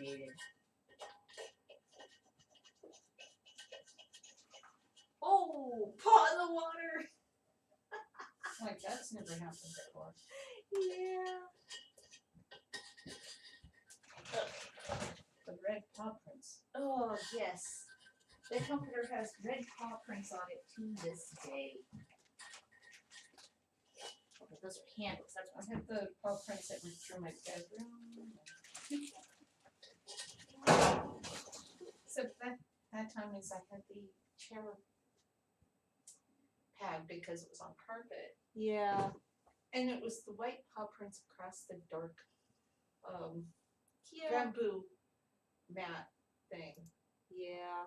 animated. Oh, pot in the water. Like, that's never happened before. Yeah. The red paw prints. Oh, yes. The comforter has red paw prints on it to this day. Okay, those are handles. That's I had the paw prints that went through my bedroom. Except that time is I had the chair pad because it was on carpet. yeah. And it was the white paw prints across the dark Yeah. bamboo mat thing, Yeah.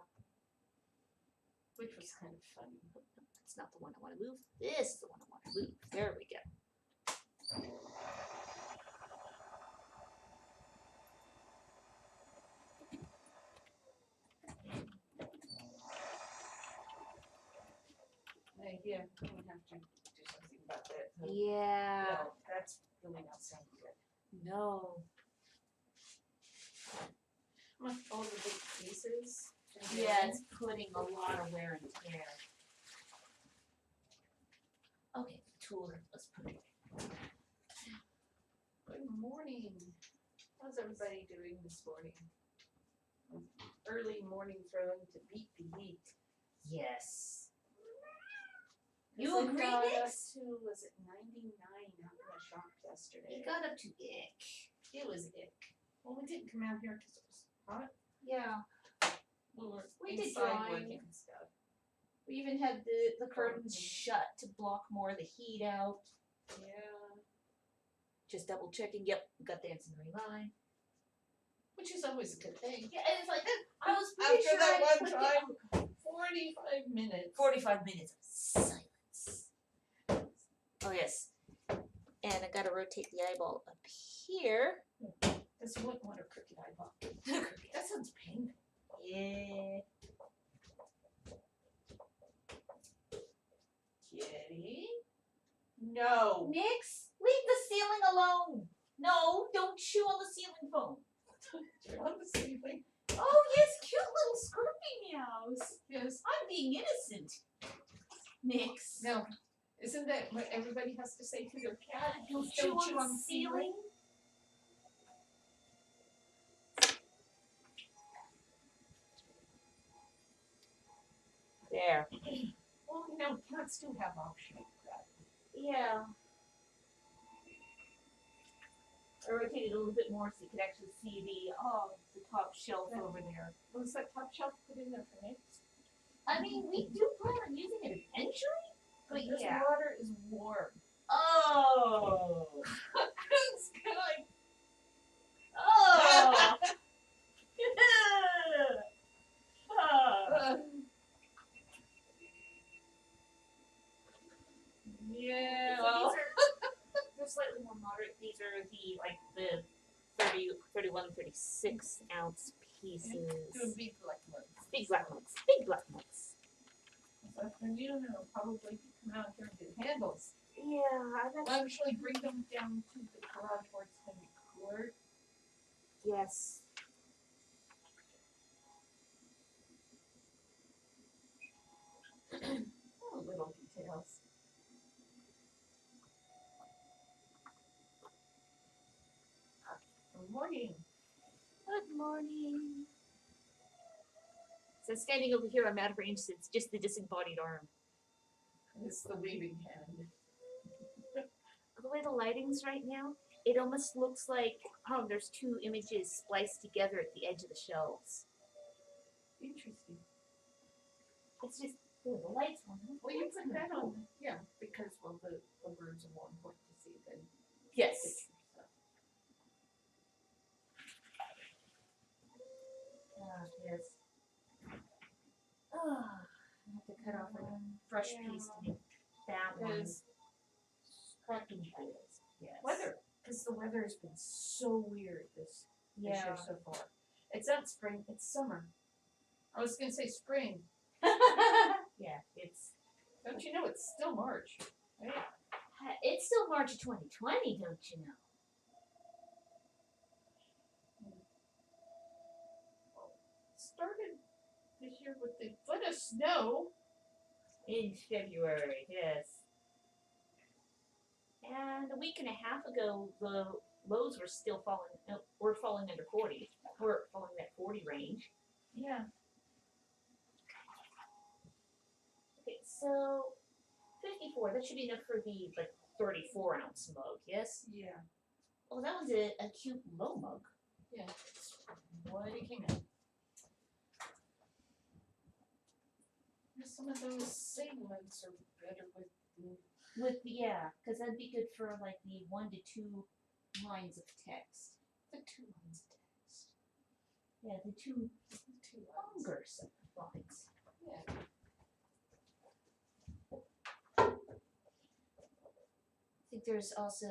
which was kind of funny. That's not the one I want to move. This is the one I want to move. There we go. Yeah, I'm gonna have to do something about that. Yeah. No, that's really not sounding good. No. I'm gonna fold the big pieces. Yeah, it's putting a lot of wear and tear. Okay, tool. Let's put it away. Good morning. How's everybody doing this morning? Early morning throwing to beat the heat. Yes. You You agree, got up Nix? to, was it 99 out in the shop yesterday? It got up to ick. It was ick. Well, we didn't come out here because it was hot. Yeah. We did drawing. working and stuff. We even had the curtains shut to block more of the heat out. Yeah. Just double checking. Yep, got the ancillary line. Which is always a good thing. Yeah, and it's like I was pretty After sure that I one put time, 45 minutes. 45 minutes of silence. Oh yes, and I gotta rotate the eyeball up here. Because you wouldn't want a crooked eyeball. That sounds painful. Yeah. Kitty? No. Nix, leave the ceiling alone. No, don't chew on the ceiling foam. Turn on the ceiling. Oh yes, cute little Scorpy meows. Yes. I'm being innocent. Nix. Now, isn't that what everybody has to say to their cat? Don't chew on the ceiling. There. Well, you know, cats do have optional crap. Yeah. I rotated a little bit more so you could actually see the top shelf over there. Was that top shelf put in there for next? I mean, we do plan on using it eventually, but This yeah. water is warm. Oh. It's good. Oh. Yeah. So they're slightly more moderate. These are the 30, 31, 36 ounce pieces. Doing big black ones. Big black ones. Big black ones. This afternoon, it'll probably come out here and do handles. Yeah, I'll actually bring them down to the garage where it's going to be cooler. Yes. Oh, little details. Good morning. Good morning. So standing over here, I'm out of range, so it's just the disembodied arm. It's the waving hand. The way the lighting's right now, it almost looks like there's two images spliced together at the edge of the shelves. Interesting. It's just the lights on. Well, you put that on, yeah, because the birds are more important to see than Yes. pictures. So. Yes. Oh, I have to cut off a fresh piece to make that one. Because cracking trees. Yes. Weather, because the weather has been so weird this year Yeah. so far. It's not spring, it's summer. I was going to say spring. Yeah, it's. Don't you know it's still March? Right? It's still March of 2020, don't you know? here with the foot of snow. In February, yes. And a week and a half ago, the lows were still falling. Were falling under 40. Or falling that 40 range. Yeah. Okay, so 54. That should be enough for the 34-ounce mug. Yes. Yeah. Oh, that was a cute low mug. Yeah. What it came in. Some of those segments are better with Because that'd be good for like the 1 to 2 lines of text. the 2 lines of text. Yeah, the two lines. longer lines. Yeah. I think there's also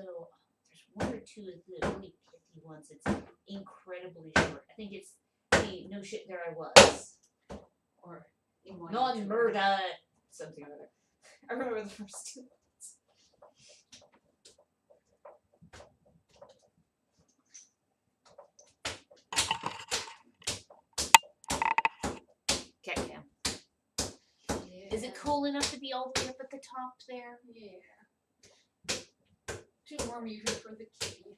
one or two of the really pithy ones. It's incredibly short. I think it's the no shit there I was. Or in one Non-murder something or other. I remember the first two ones. Okay, Yeah. is it cool enough to be all the way up at the top there? Yeah. Too warm even for the kitty.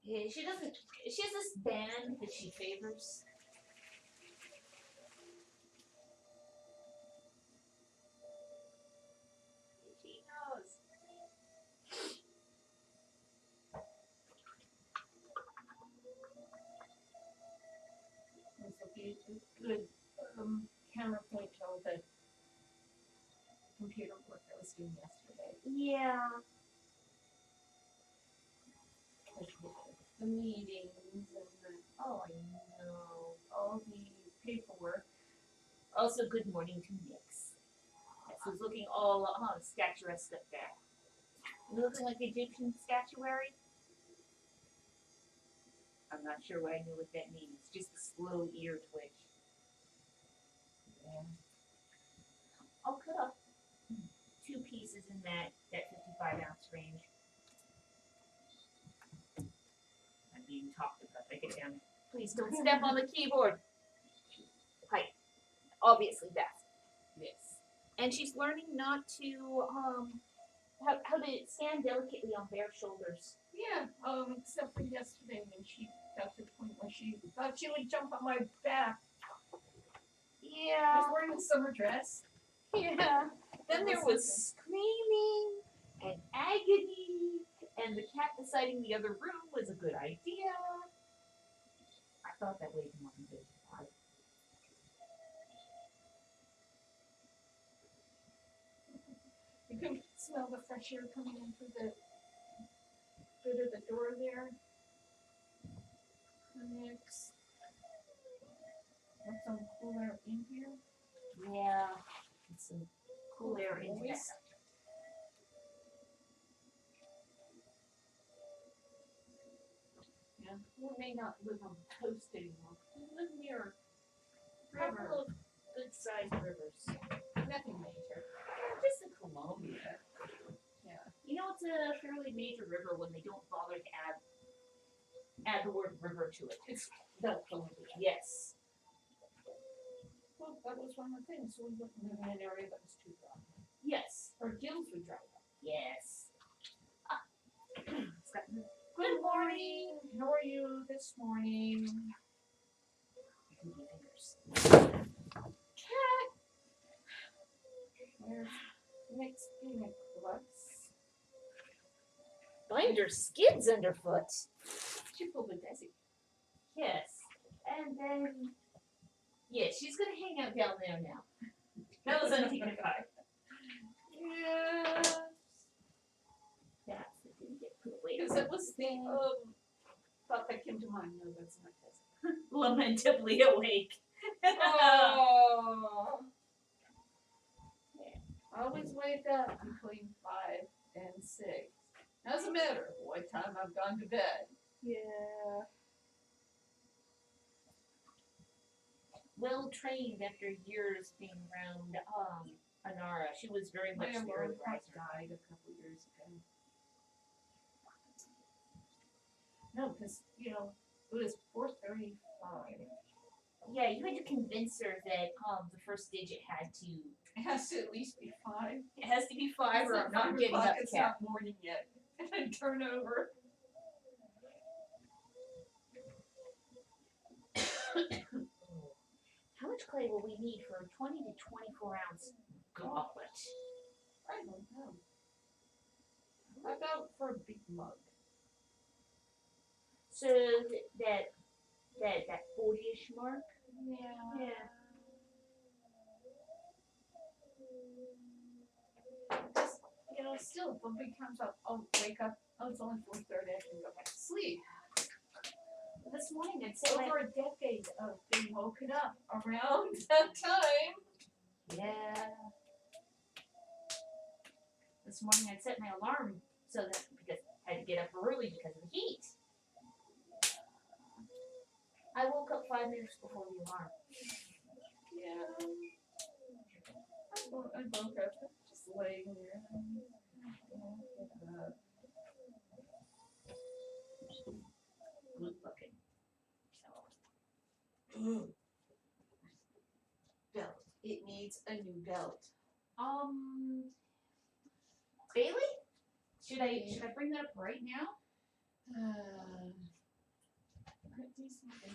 Yeah, she doesn't. She has this band that she favors. She knows. This will be a good counterpoint to all the computer work I was doing yesterday. Yeah. The meetings and Oh, I know. all the paperwork. Also, good morning to Nix. Yes, who's looking all statuesque up there. You looking like Egyptian statuary? I'm not sure what I know what that means. Just a slow ear twitch. Yeah. I'll cut up 2 pieces in that 55-ounce range. I'm being talked about. I get down. Please don't step on the keyboard. Height. Obviously best. Yes. And she's learning not to how to stand delicately on bare shoulders. Yeah, except for yesterday when she got to the point where she thought she would jump on my back. I Yeah. was wearing a summer dress. Yeah. Then there was screaming and agony, and the cat deciding the other room was a good idea. I thought that way more than good. You can smell the fresh air coming in through the bit of the door there. Next. Want some cool air in here? Yeah. It's some cool air in there. Yeah. We may not live on the coast anymore. We live near A couple of good-sized rivers. nothing major. Just the Columbia. Yeah. You know, it's a fairly major river when they don't bother to add the word river to it. It's the Columbia. Yes. Well, that was one of the things. We wouldn't live in an area that was too dry. Yes. Our gills would dry up. Yes. Good morning. How are you this morning? Fingers. Cat. Where's next getting a crux? Binder skids underfoot. She pulled a Desi. Yes. And then, yeah, she's going to hang out down there now. That was undignified. Yes. That's the didn't get put away. Because it was the thought that came to mind. No, that's not Desi. Lamentably awake. Oh. Yeah. Always wake up between 5 and 6. Doesn't matter what time I've gone to bed. Yeah. Well trained after years being around Anara. She was very much My the alarm early clock riser. died a couple years ago. No, because, it was 4:35. Yeah, you had to convince her that the first digit had to. It has to at least be 5. It has to be 5, or I'm not 5 getting o'clock, up, it's Cat. not morning yet. And then turn over. How much clay will we need for a 20 to 24 ounce goblet? I don't know. How about for a big mug? So that 40-ish mark. Yeah. Just, still, when big comes up, I'll wake up. Oh, it's only 4:30. I can go back to sleep. This morning I'd say Over a decade of being woken up around that time. Yeah. This morning I'd set my alarm so that because I had to get up early because of the heat. I woke up 5 minutes before the alarm. Yeah. I woke up just laying there. Good looking. Belt. It needs a new belt. Bailey? Should I bring that up right now?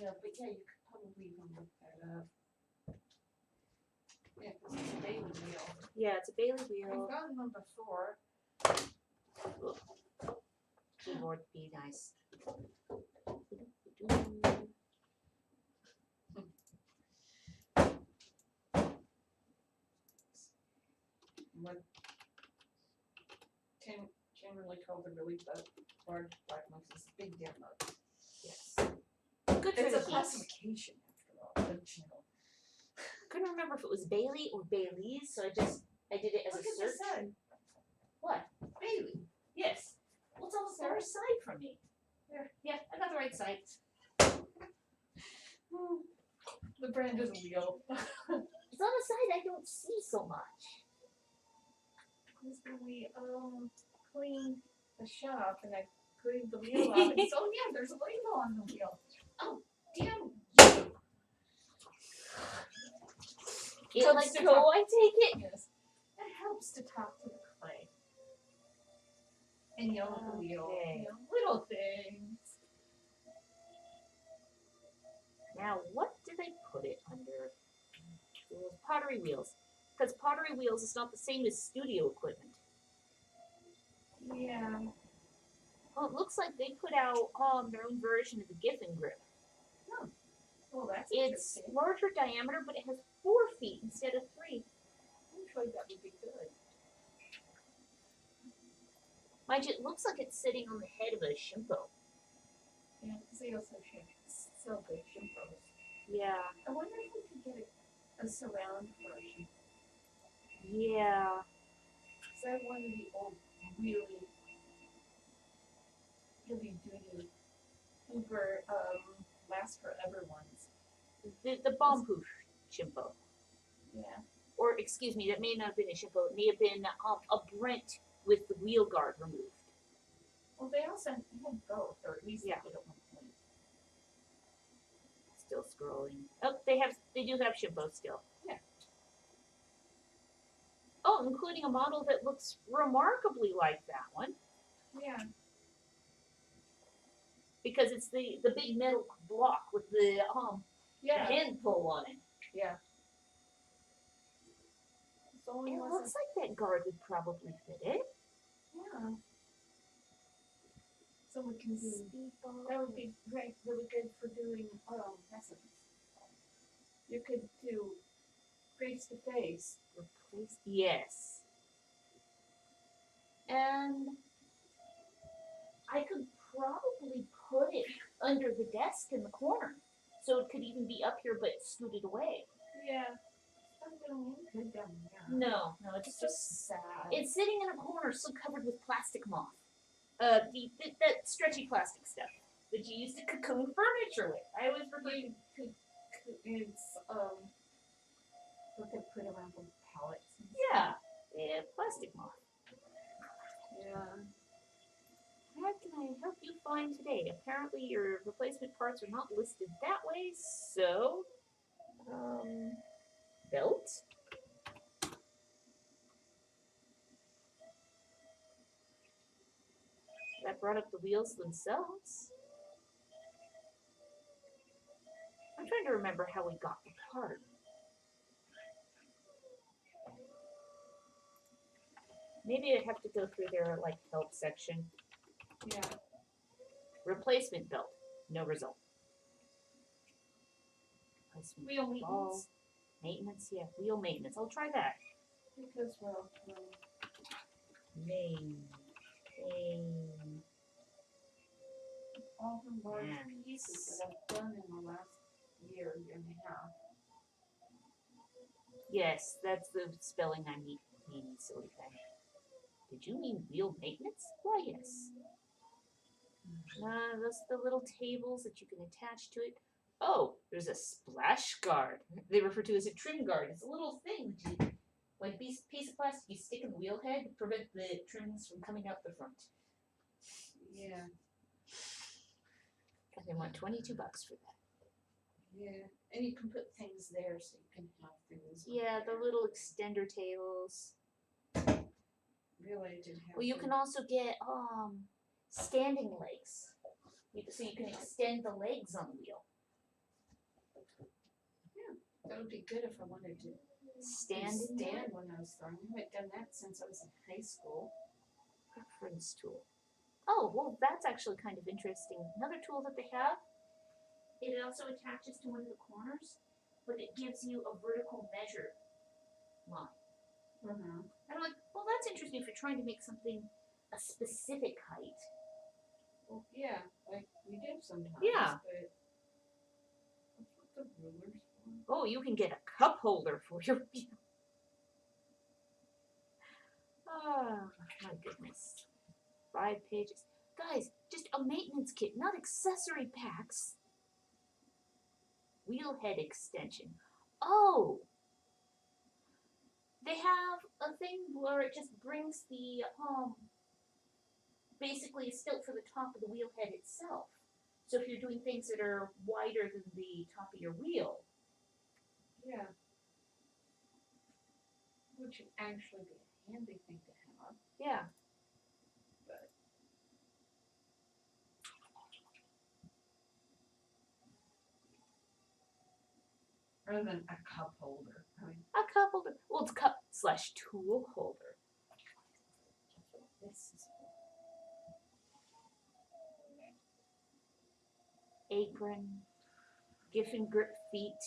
Yeah, but yeah, you could probably even look that up. Yeah, because it's a Bailey wheel. Yeah, it's a Bailey wheel. I've gotten them before. Keyboard, be nice. What generally called the really large black mugs is big damn mugs. Yes. Good for It's the a heat. classification after all, but Couldn't remember if it was Bailey or Bailey's, so I did it as Look a at search. this side. What? Bailey. Yes. Well, it's on the far side from me. There. Yeah, I got the right side. The brand is a wheel. It's on the side I don't see so much. Because when we cleaned the shop and I cleaned the wheel off, and so yeah, there's a label on the wheel. Oh, damn you! It Helps like to go, talk- I take it. Yes, it helps to talk to the clay and yell at the wheel. Okay. Little things. Now, what do they put it under? Those pottery wheels. Because pottery wheels is not the same as studio equipment. Yeah. Well, it looks like they put out their own version of the Giffen grip. Well, that's It's interesting. larger diameter, but it has 4 feet instead of 3. I'm sure that would be good. Mind you, it looks like it's sitting on the head of a Shimpo. Yeah, because they also sell good shimpos. Yeah. I wonder if we could get a surround version. Yeah. Because I have one of the old, really heavy duty Hoover last forever ones. The bomb proof Shimpo. Yeah. Or, excuse me, that may not have been a Shimpo. It may have been a Brent with the wheel guard removed. Well, they also had both, or at least Yeah. they did at one point. Still scrolling. Oh, they do have Shimpo still. Yeah. Oh, including a model that looks remarkably like that one. Yeah. Because it's the big metal block with the hand pull on it. Yeah. So It looks like that guard would probably fit it. Yeah. So we can do. That would be great, really good for doing lessons. You could do face to face. Replace. Yes. And I could probably put it under the desk in the corner, so it could even be up here but scooted away. Yeah. I'm doing good down there. No, it's just sad. It's sitting in a corner, still covered with plastic moth. That stretchy plastic stuff that you use to cocoon furniture with. I always forget. It's what they put around the pallets. Yeah, plastic moth. Yeah. What can I help you find today? Apparently your replacement parts are not listed that way, so brought up the wheels themselves. I'm trying to remember how we got the part. Maybe I'd have to go through their like help section. Yeah. Replacement belt. No result. Replacement Wheel ball. maintenance. Maintenance, yeah. Wheel maintenance. I'll try that. Because, well, Maintain. all the large Yes. pieces that I've done in the last year and a half. Yes, that's the spelling I mean, silly thing. Did you mean wheel maintenance? Why, yes. Those are the little tables that you can attach to it. Oh, there's a splash guard. They refer to as a trim guard. It's a little thing that you, like piece of plastic you stick in the wheel head to prevent the trims from coming out the front. Yeah. And they want $22 for that. Yeah. And you can put things there so you can have things. Yeah, the little extender tables. Really did have. Well, you can also get standing legs, so you can extend the legs on the wheel. Yeah, that would be good if I wanted to Stand when I was throwing. I haven't done that since I was in high school. Reference tool. Oh, well, that's actually kind of interesting. Another tool that they have. It also attaches to one of the corners, but it gives you a vertical measure line. Mm-hmm. And I'm like, well, that's interesting if you're trying to make something a specific height. Well, yeah, like we do sometimes. Yeah. But that's what the rulers for. Oh, you can get a cup holder for your wheel. Oh, my goodness. 5 pages. Guys, just a maintenance kit, not accessory packs. Wheel head extension. Oh! They have a thing where it just brings the, basically a stilt for the top of the wheel head itself. So if you're doing things that are wider than the top of your wheel. Yeah. Which would actually be a handy thing to have. Yeah. But rather than a cup holder. I mean, A cup holder. Well, it's cup/tool holder. This is apron, Giffen grip feet.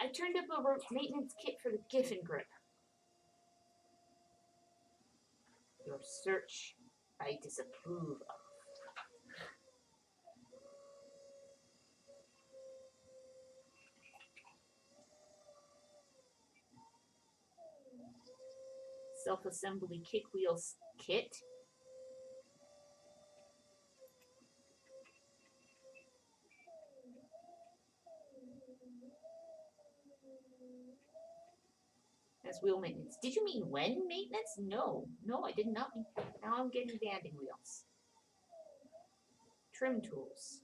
I turned up a maintenance kit for the Giffen grip. Your search I disapprove of. Self-assembly kick wheels kit. That's wheel maintenance. Did you mean when maintenance? No, I did not mean. Now I'm getting banding wheels. Trim tools.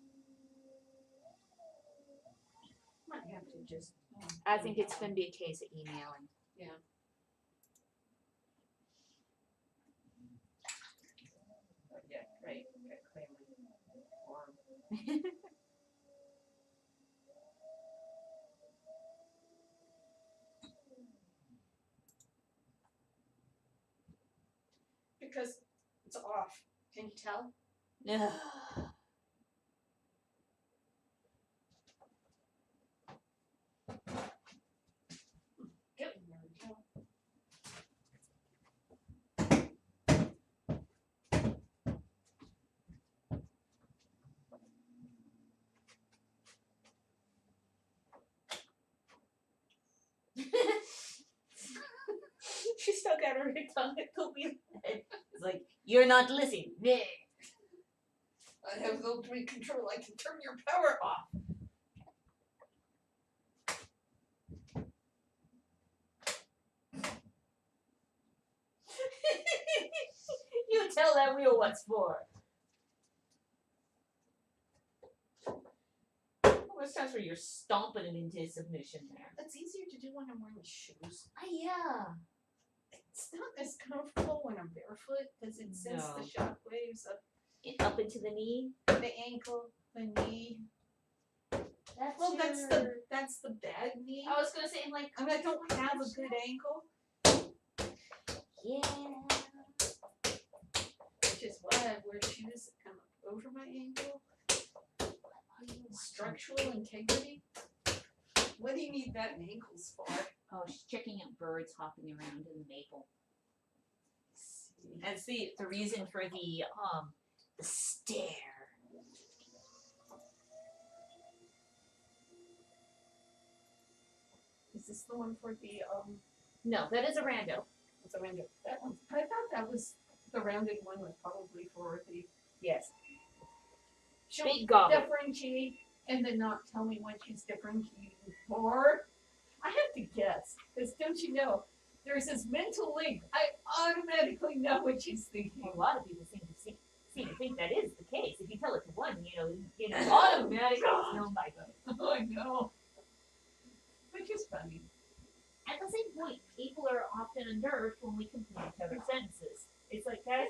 might have to just. I think it's going to be a case of emailing. Yeah. Yeah, right. Clearly. Because it's off. Can you tell? No. There we go. She stuck out her tongue at the wheel head. It's like, you're not listening. I have no three control. I can turn your power off. You tell that wheel what's for. Almost times where you're stomping it into submission there. It's easier to do when I'm wearing shoes. Yeah. It's not as comfortable when I'm barefoot because it sends the shock waves up up into the knee. The ankle, the knee. That's Well, that's the bad knee. I was gonna say, like, I mean, I don't have a good ankle, yeah. which is why I wear shoes that come up over my ankle. Structural integrity. What do you need that in ankles for? Oh, she's checking out birds hopping around in the maple. And see the reason for the stare. Is this the one for the No, that is a rando. It's a rounded. That one. I thought that was the rounded one was probably for the. Yes. She'll Big gobble. differentiate and then not tell me what she's differentiating for. I have to guess, because don't you know, there's this mental link. I automatically know what she's thinking. A lot of people seem to think that is the case. If you tell it to one, automatically it's known by both. Oh, I know. Which is funny. At the same point, people are often unnerved when we complete each other's sentences. It's like, guys,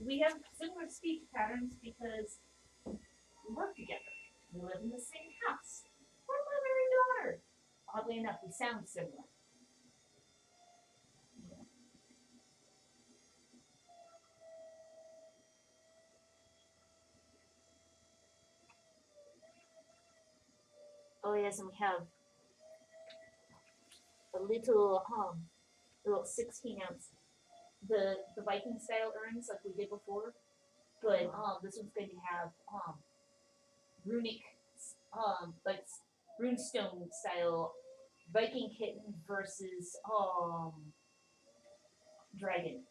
we have similar speech patterns because we work together. We live in the same house. We're mother and daughter. Oddly enough, we sound similar. Oh yes, and we have a little 16-ounce, the Viking style urns like we did before, but this one's going to have runic, like runestone style Viking kitten versus dragon,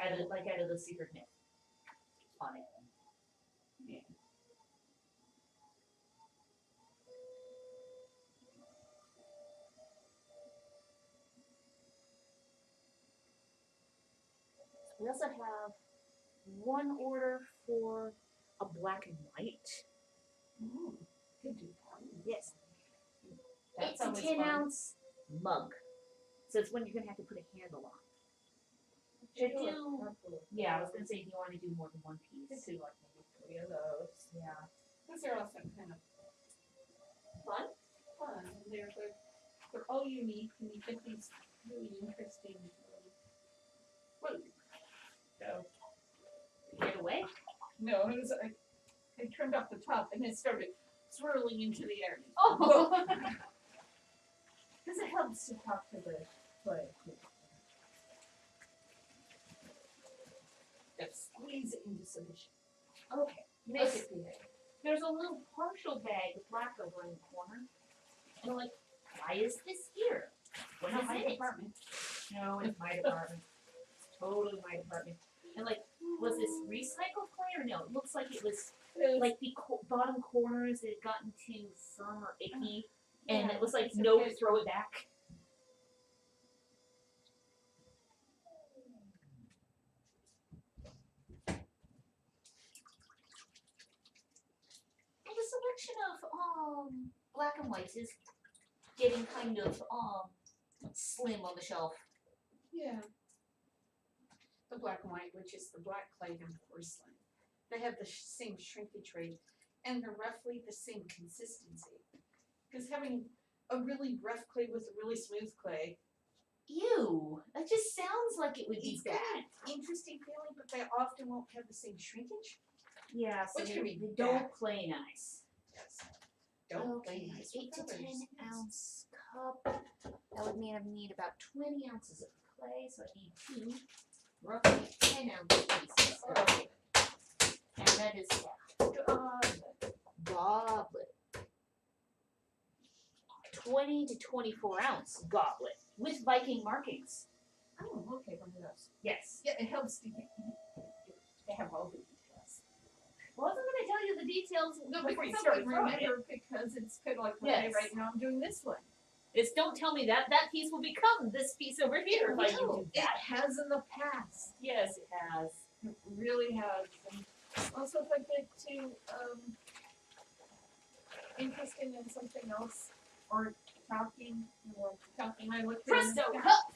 out of the secret myth on it. Yeah. We also have one order for a black and white. Ooh, could do that. Yes. That's It's a always 10-ounce mug. So it's one you're going to have to put a handle on. Should do. Yeah, I was going to say, do you want to do more than one piece? Could do like maybe 3 of those. Yeah. Because they're also kind of Fun? fun. They're all unique, and you get these really interesting. What? No. Get away? No, it was I turned off the top and it started swirling into the air. Oh! Because it helps to talk to the play. Just squeeze it into submission. Okay. Make it big. There's a little partial bag of black over in the corner. And I'm like, why is this here? What Not is my in it? department. No, it's my department. Totally my department. And like, was this recycled clay or no? It looks like it was like the bottom corners that had gotten too firm or icky. And it was like, no, okay. throw it back. And the selection of black and whites is getting kind of slim on the shelf. Yeah. The black and white, which is the black clay and porcelain. They have the same shrinkage rate, and they're roughly the same consistency. Because having a really rough clay with a really smooth clay, Ew, that just sounds like it would be it's got bad. an interesting feeling, but they often won't have the same shrinkage. Yeah, so Which they, can be they don't bad. play nice. Yes. Don't play Okay, nice 8 to with 10 others. ounce cup. That would mean I need about 20 ounces of clay, so I need 2 roughly 10 ounce pieces. Oh. And that is goblet. 20 to 24 ounce goblet with Viking markings. Oh, okay, one of those. Yes. Yeah, it helps to have all the details. Well, I wasn't going to tell you the details No, before you because start I throwing it. remember because it's kind of like Yes. right now I'm doing this one. Just don't tell me that piece will become this piece over here if I do No, it that. has in the past. Yes, it has. It really has. And also, if I get too interested in something else or talking, I look Presto, at cup!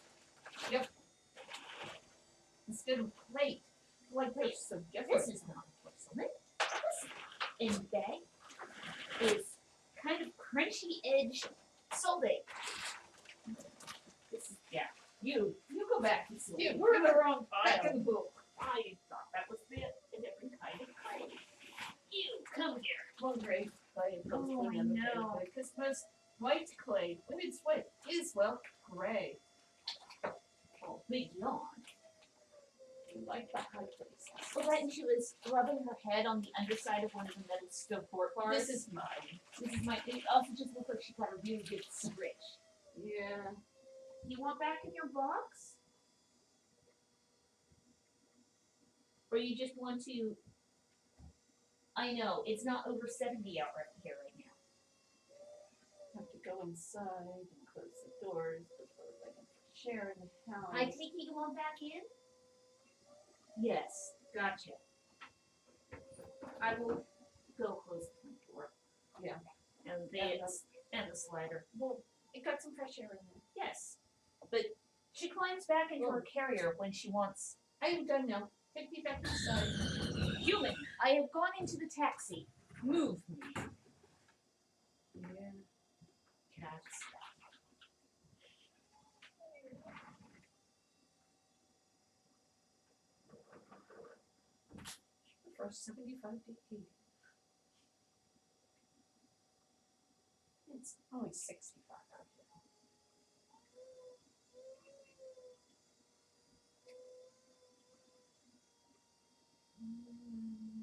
Yep. instead of plate. Like They're this. so This different. is not porcelain. This and bag is kind of crunchy edge solid. This is You go back and see. You, We're in the you're wrong back pile. in the book. I thought that was a different kind of clay. You come here. Well, gray clay goes Oh, way I in the know. clay because most white clay, when it's wet, is gray. Oh, big yawn. You like the high places. Well, then she was rubbing her head on the underside of one of the metal stove port bars. This is mine. It also just looked like she got a really good stretch. Yeah. You want back in your box? Or you just want to... I know, it's not over 70 out right here right now. Have to go inside and close the doors before I can share in the house. I take it you want back in? Yes, gotcha. I will go close the front door. Yeah. And the slider. Well, it got some fresh air in there. Yes. But she climbs back into her carrier when she wants. I am done now. Take me back inside. Human, I have gone into the taxi. Move me. Yeah. Cats. For 75 degrees. It's only 65 out here.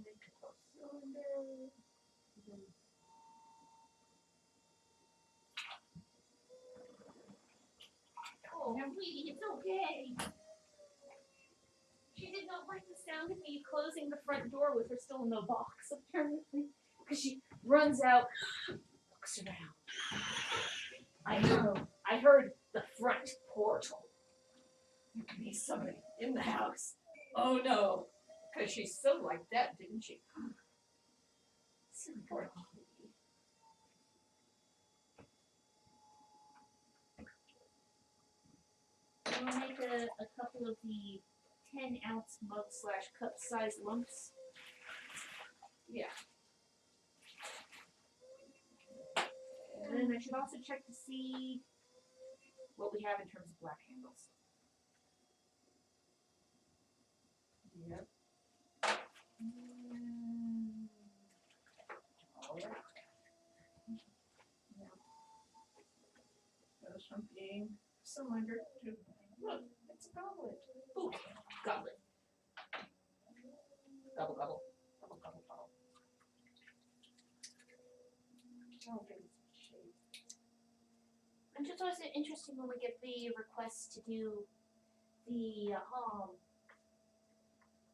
Control cylinder. Oh, sweetie, it's okay. She did not like the sound of me closing the front door with her still in the box, apparently. Because she runs out, looks around. I heard the front portal. There could be somebody in the house. Oh no. Because she's so like that, didn't she? Poor kitty. I'm going to make a couple of the 10-ounce mug/cup size lumps. Yeah. And then I should also check to see what we have in terms of black handles. Yep. All right. Yeah. Goes from being cylinder to look, it's a goblet. Ooh, goblet. Gobble, gobble. Gobble, gobble, gobble. Oh, goodness, shape. I'm just always interested when we get the requests to do the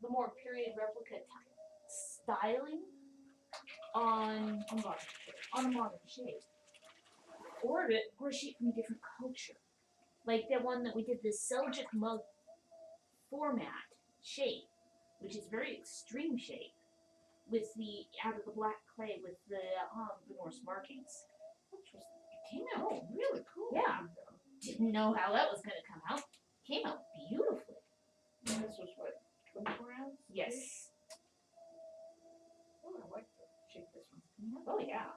more period replica styling on a modern shape, or a shape from a different culture, like the one that we did, this Seljuk mug format shape, which is very extreme shape, with the out of the black clay with the Norse markings. Interesting. It came out really cool. Yeah. Didn't know how that was going to come out. Came out beautifully. And this was what, 24 ounce? Yes. Oh, I like the shape this one's coming out. Oh yeah.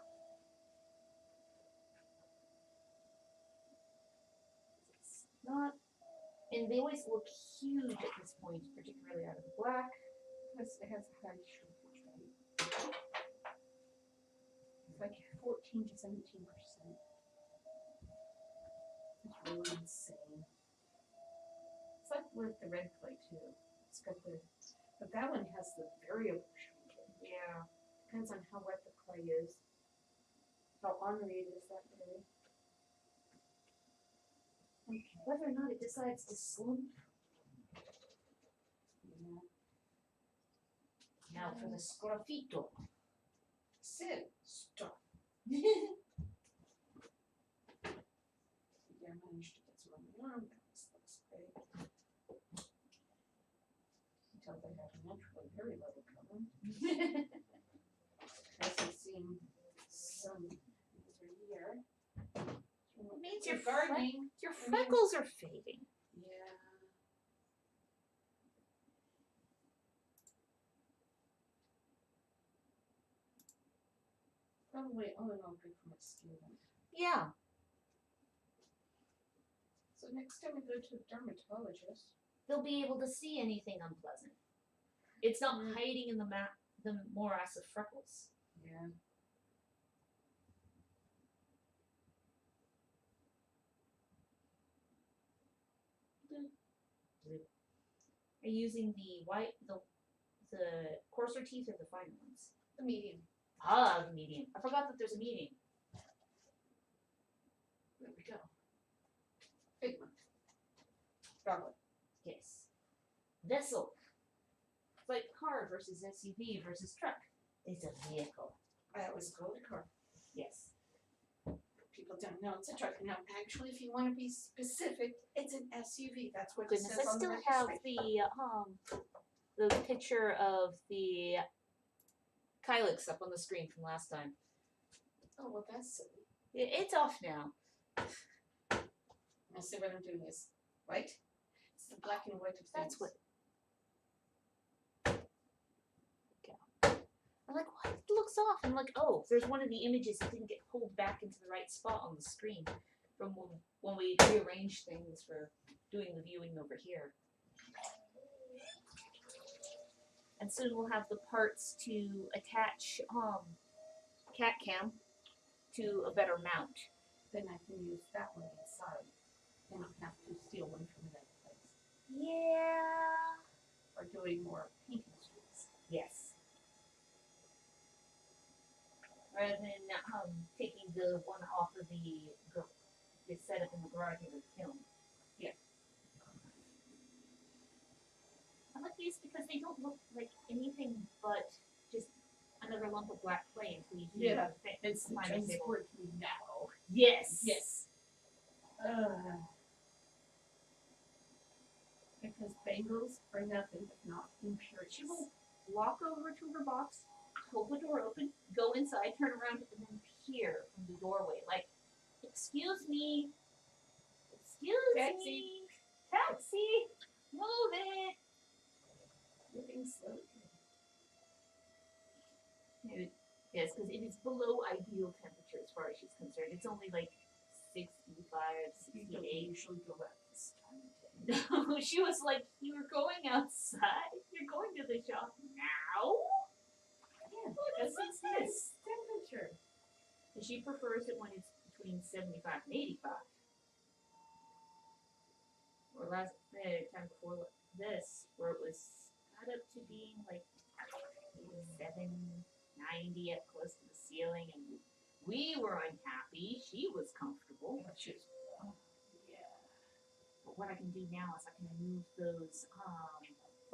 It's not, and they always look huge at this point, particularly out of the black. It has a high shrinkage rate. It's like 14 to 17%. It's really insane. It's like with the red clay too. It's got but that one has the variable shrinkage. Yeah. Depends on how wet the clay is. How ornery it is that day. Okay. Whether or not it decides to slump. Yeah. Now for the sgraffito. Sit. Stop. Yeah, I managed to get some on the arm. This looks great. You tell they have naturally very little color. Hasn't seen sun over here. It means Gardening. your freckles are fading. Yeah. Probably all in all good for my skin. Yeah. So next time we go to a dermatologist, They'll be able to see anything unpleasant. It's not hiding in the morass of freckles. yeah. Are you using the coarser teeth or the finer ones? The medium. Ah, the medium. I forgot that there's a medium. There we go. Big one. Chocolate. Yes. Vessel. It's like car versus SUV versus truck. It's a vehicle. I always call it a car. Yes. People don't know it's a truck. Now, actually, if you want to be specific, it's an SUV. That's what it Goodness, says I on the still have registration. the picture of the Kylix up on the screen from last time. Oh, well, that's silly. It's off now. Now, see what I'm doing is white. It's the black and white of things. That's what. I'm like, what? It looks off. I'm like, oh, there's one of the images that didn't get pulled back into the right spot on the screen from when we rearranged things for doing the viewing over here. And soon we'll have the parts to attach cat cam to a better mount. Then I can use that one inside. And not have to steal one from another place. Yeah. Or doing more painting streets. Yes. Rather than taking the one off of the setup in the garage in the kiln. Yeah. I like these because they don't look like anything but just another lump of black clay until you hear Yeah. the It's the transport me now. Yes. Yes. Because bagels are nothing if not impurities. She will walk over to her box, hold the door open, go inside, turn around, and then peer from the doorway like, excuse me, Taxi. taxi, move it. Moving slowly. Yes, because it is below ideal temperature as far as she's concerned. It's only like 65, You don't 68. usually go out this time of day. No, she was like, you were going outside? You're going to the shop now? Yeah, What because is it's this? this temperature. And she prefers it when it's between 75 and 85. Or last time before this, where it was got up to being like 790 up close to the ceiling, and we were unhappy. She was comfortable. Yeah. But what I can do now is I can remove those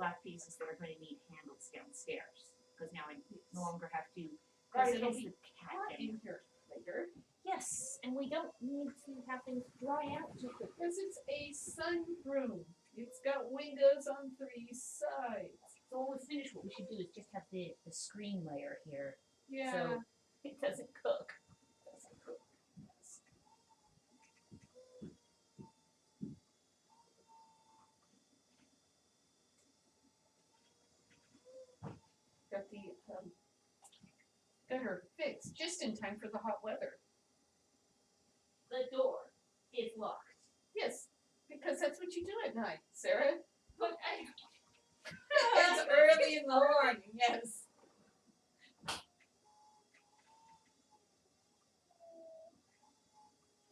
black pieces that are going to need handles downstairs. Because now I no longer have to guard It'll against be the cat hot in here later. Yes, and we don't need to have things dry out too quickly. Because it's a sunroom. It's got windows on 3 sides. So when we finish, what we should do is just have the screen layer here. Yeah. So it doesn't cook. Yes. Got the got her fixed just in time for the hot weather. The door is locked. Yes, because that's what you do at night, Sarah. But It's early in the morning, yes.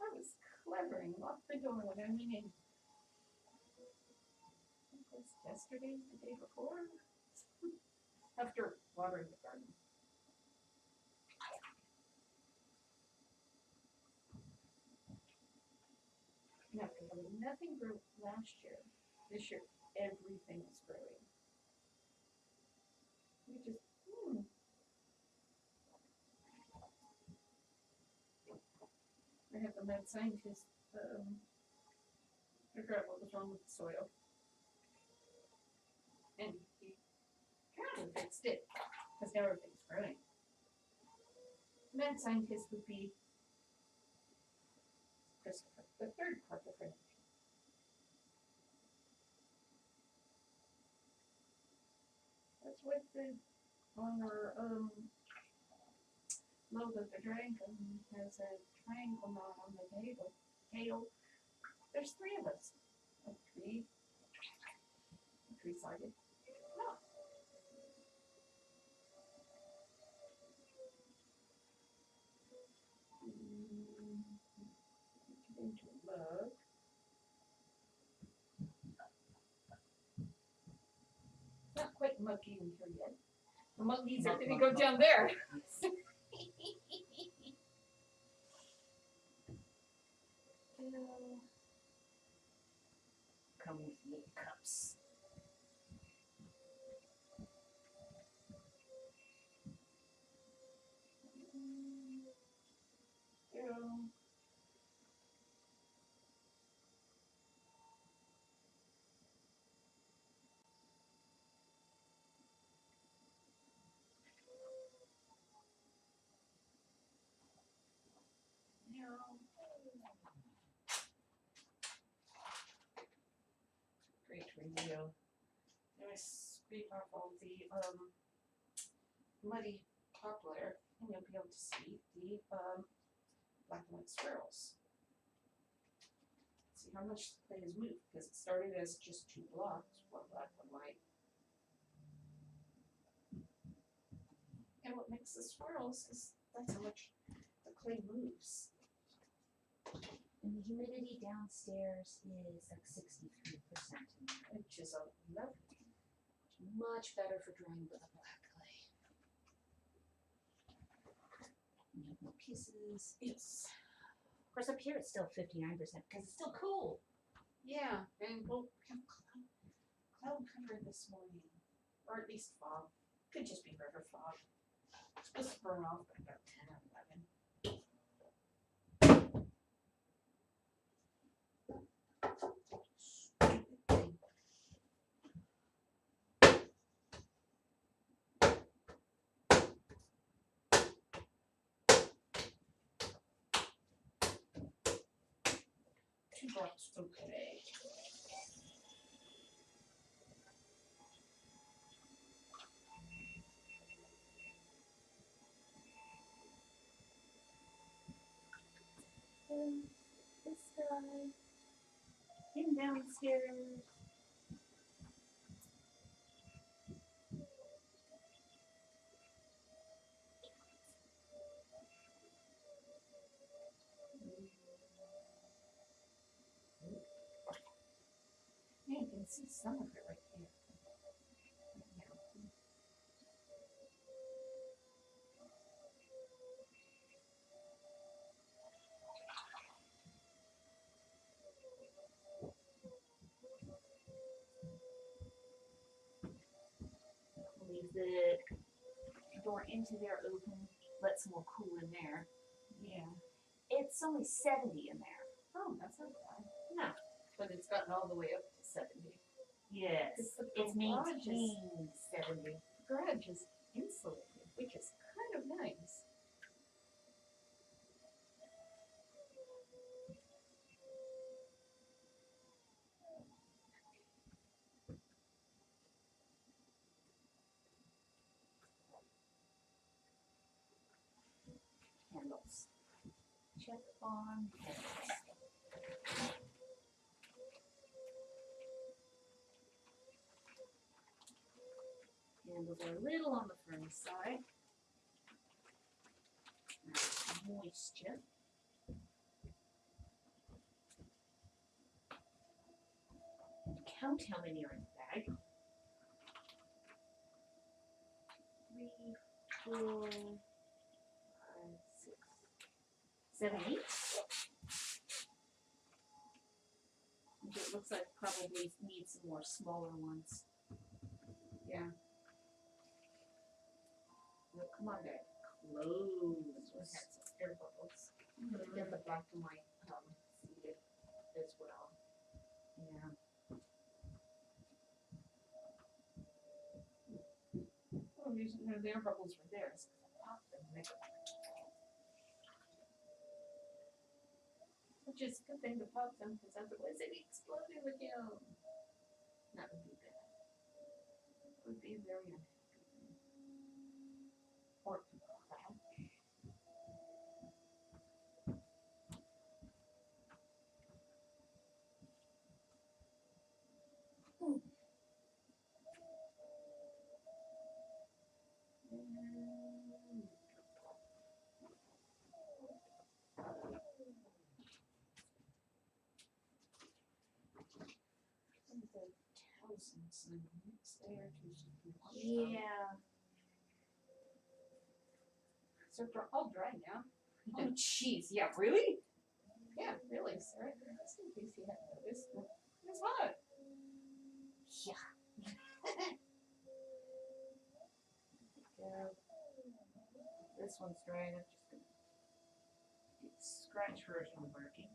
I was clever and locked the door when I went in. It was yesterday, the day before. After watering the garden. No, nothing grew last year. This year, everything is growing. We just, I had the mad scientist figure out what was wrong with the soil. And he kind of fixed it, because now everything's growing. Mad scientist would be Christopher, the third carpenter. That's what the on our Logo the dragon has a triangle knot on the table. Tail. There's three of us. A three-sided knot. Into a mug. Not quite mucky in here yet. The monkeys are going to go down there. Come with me, cups. Great radio. I scrape off all the muddy top layer, and you'll be able to see the black and white swirls. See how much the clay has moved, because it started as just two blocks, one black, one white. And what makes the swirls is that's how much the clay moves. And the humidity downstairs is like 63%. Which is a lovely. Much better for drying with a black clay. You have more pieces. Yes. Of course, up here it's still 59% because it's still cool. Yeah, and we'll have cloud cover this morning, or at least fog. Could just be river fog. It's supposed to burn off by about 10 or 11. Stupid thing. Two drops, okay. This guy came downstairs. Yeah, you can see some of it right here. Leave the door into there open. Let some more cool in there. Yeah. It's only 70 in there. Oh, that's not bad. No. But it's gotten all the way up to 70. Yes. It's It's maintained 70. The garage is insulated, which is kind of nice. Handles. Check on handles. Handles are a little on the firm side. Moisture. Count how many are in the bag. 3, 4, 5, 6, 7, 8. It looks like probably need some more smaller ones. Yeah. Well, come on, babe. Close. This one had some air bubbles. Get the black and white seated as well. Yeah. Oh, the air bubbles were there. So I popped them. Which is a good thing to pop them, because otherwise they'd explode again. That would be bad. It would be very unhappy. Or bad. thousands in the next day or two. So if you want them. Yeah. So they're all dry now. Oh, jeez. Yeah, really? Yeah, really, Sarah. Just in case you hadn't noticed. It's hot. Yeah. This one's dry enough. Just gonna do the scratch version working.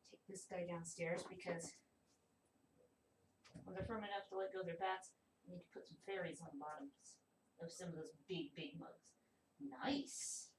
Take this guy downstairs because when they're firm enough to let go of their bats, I need to put some fairies on the bottoms of some of those big, big mugs. Nice.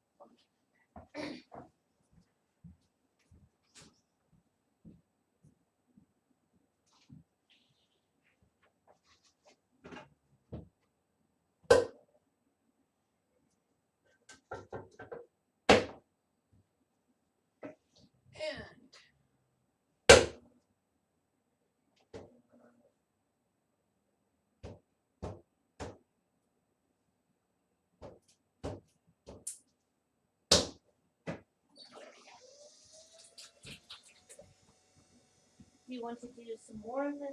Do you want to do some more of the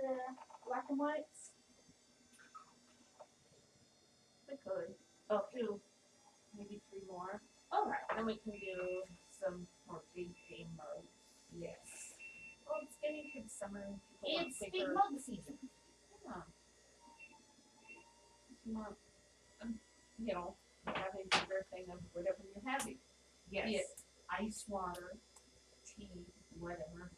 black and whites? We could. Oh, two. Maybe 3 more. All right. Then we can do some more big mugs. Yes. Well, it's getting to the summer and people want It's bigger. big mug season. Yeah. You want, you know, having a bigger thing of whatever you're having. Yes. Be it ice water, tea, whatever.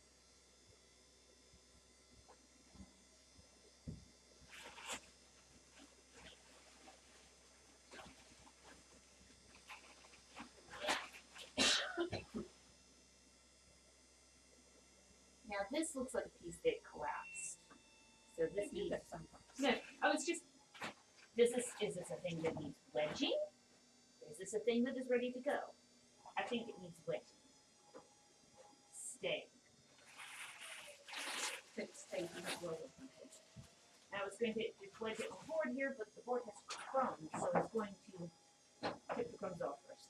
Now this looks like a piece that collapsed. So They this do needs. that sometimes. No, I was just. Is this a thing that needs wedging? Is this a thing that is ready to go? I think it needs wedging. Stay. It's taking a roll of them. I was going to wedge it on board here, but the board has crumbs, so I was going to tip the crumbs off first.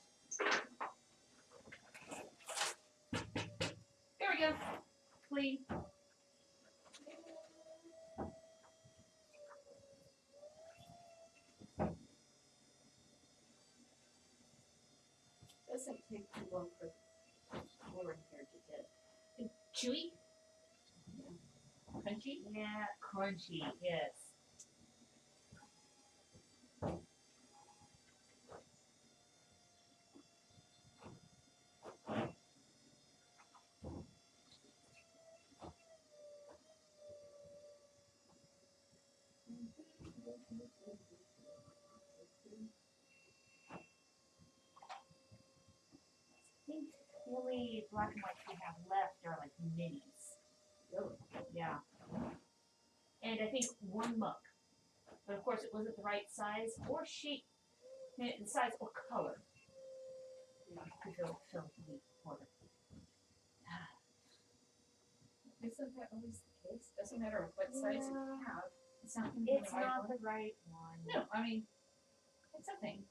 There we go. Clean. Doesn't take too long for color in here to get Chewy? crunchy. Yeah, crunchy, yes. I think the only black and whites we have left are like minis. Really? Yeah. And I think one mug. But of course it wasn't the right size or shape, size or color. Yeah. To fill the order. Isn't that always the case? Doesn't matter what size you have. It's not going to be It's the right not one. the right one. No, I mean, it's a thing.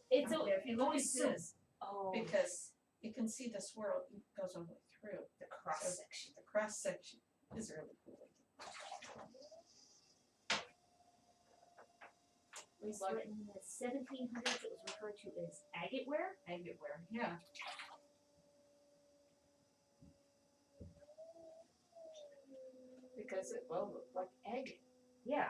It's a, If you look at always so. this, Oh, because you can see the swirl goes all the way through. the cross section. The cross section is really cool. It was written in the 1700s. It was referred to as agate ware. Agate ware, yeah. Because it will look like agate. Yeah.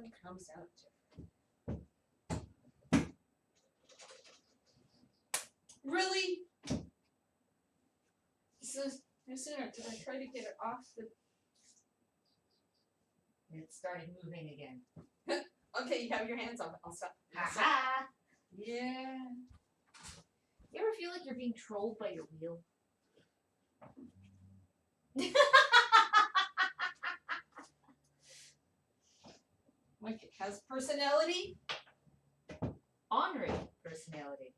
one comes out different. Really? So no sooner did I try to get it off the. It started moving again. Okay, you have your hands off it. I'll stop. Ha! Yeah. You ever feel like you're being trolled by your wheel? Like it has personality. Honoring personality.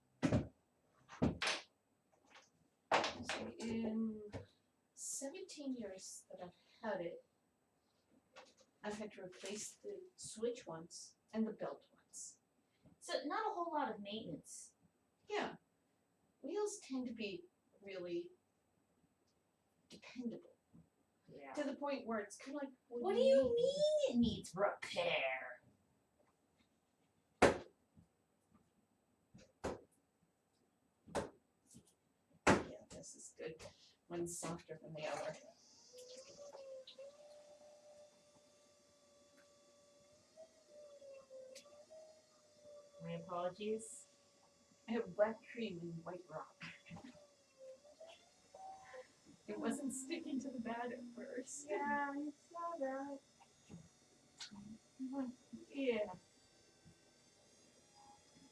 So in 17 years that I've had it, I've had to replace the switch once and the belt once. So not a whole lot of maintenance. Yeah. Wheels tend to be really dependable. Yeah. To the point where it's kind of like, What do you mean it needs repair? Yeah, this is good. One's softer than the other. My apologies. I have black cream and white rock. It wasn't sticking to the bed at first. Yeah, I saw that. Yeah.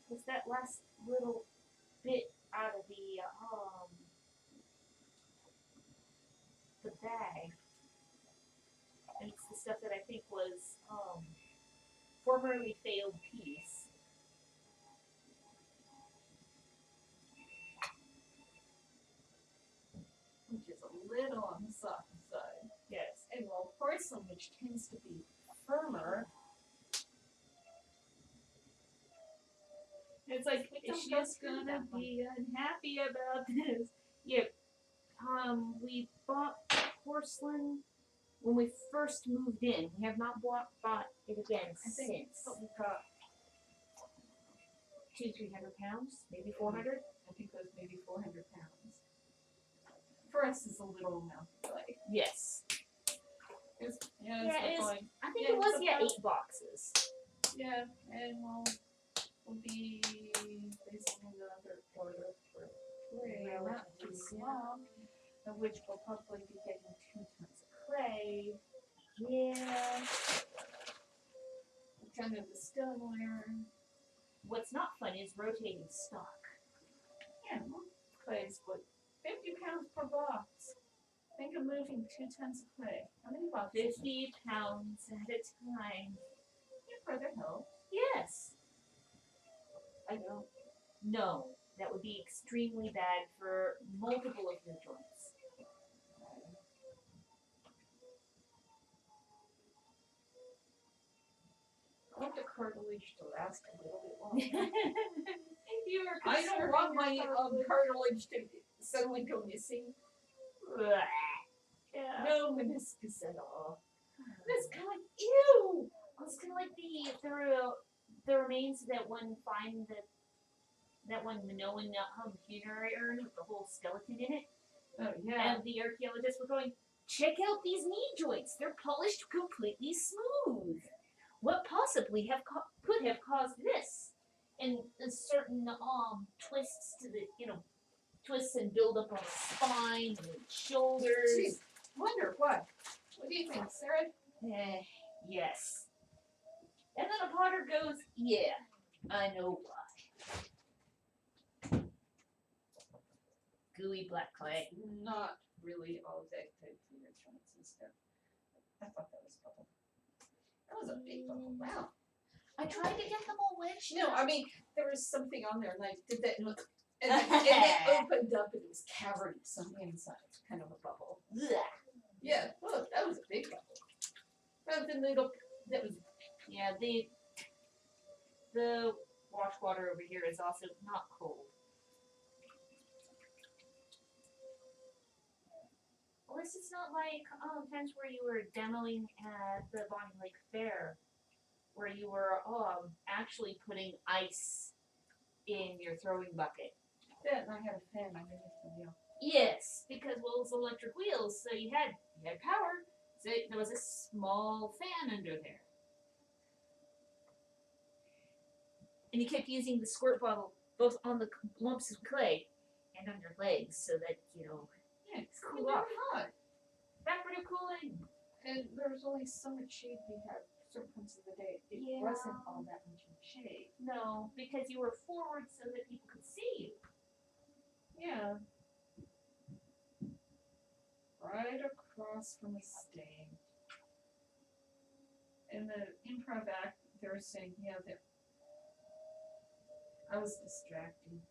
Was that last little bit out of the bag? And it's the stuff that I think was formerly failed piece. Which is a little on the soft side. Yes. And well, porcelain, which tends to be firmer. It's like, is she just gonna be unhappy about this? Yeah. We bought porcelain when we first moved in. We have not bought it again since. But we got, 200-300 pounds, maybe 400. I think it was maybe 400 pounds. For us, is a little amount of clay. Yes. It's, Yeah, it's it is. like, I think Yeah, it was it's 8 boxes. yeah, and we'll be placing another order for clay, not too long, of which we'll probably be getting 2 tons of clay. Yeah. Kind of the stoneware. What's not fun is rotating stock. Yeah, clay is what, 50 pounds per box. Think of moving 2 tons of clay. How many boxes? 50 pounds at a time. Yeah, further help. Yes. I know. No, that would be extremely bad for multiple of your joints. I want the cartilage to last a little bit longer. You are I don't conserving want my your cartilage. cartilage to suddenly go missing. Yeah. No meniscus at all. It's kind of like, ew! It's kind of like the remains that one find that one Minoan funerary urn with the whole skeleton in it. Oh, yeah. And the archaeologists were going, check out these knee joints. They're polished completely smooth. What possibly could have caused this? And certain twists to the twists and build up on the spine and the shoulders. Jeez, wonder what. What do you think, Sarah? Yes. And then a potter goes, yeah, I know why. Gooey black clay. Not really all that good for your joints and stuff. I thought that was bubble. That was a big bubble. Wow. I tried to get them all wedged. No, I mean, there was something on there, and I did that, and it opened up, and it was cavernous on the inside, kind of a bubble. Blech. Yeah, look, that was a big bubble. Something little, that was, Yeah, the wash water over here is also not cold. Well, this is not like times where you were demoing at the Bonnie Lake Fair, where you were actually putting ice in your throwing bucket. yeah, and I had a fan underneath the wheel. Yes, because well, it was electric wheels, so you had power. So there was a small fan under there. And you kept using the squirt bottle both on the lumps of clay and on your legs so that, Yeah, it's cool never off. hot. Evaporative cooling. And there was only so much shade we had certain points of the day. It Yeah. wasn't all that much in the shade. No, because you were forward so that people could see you. Yeah. Right across from the stage. In the improv act, they were saying, yeah, that I was distracting.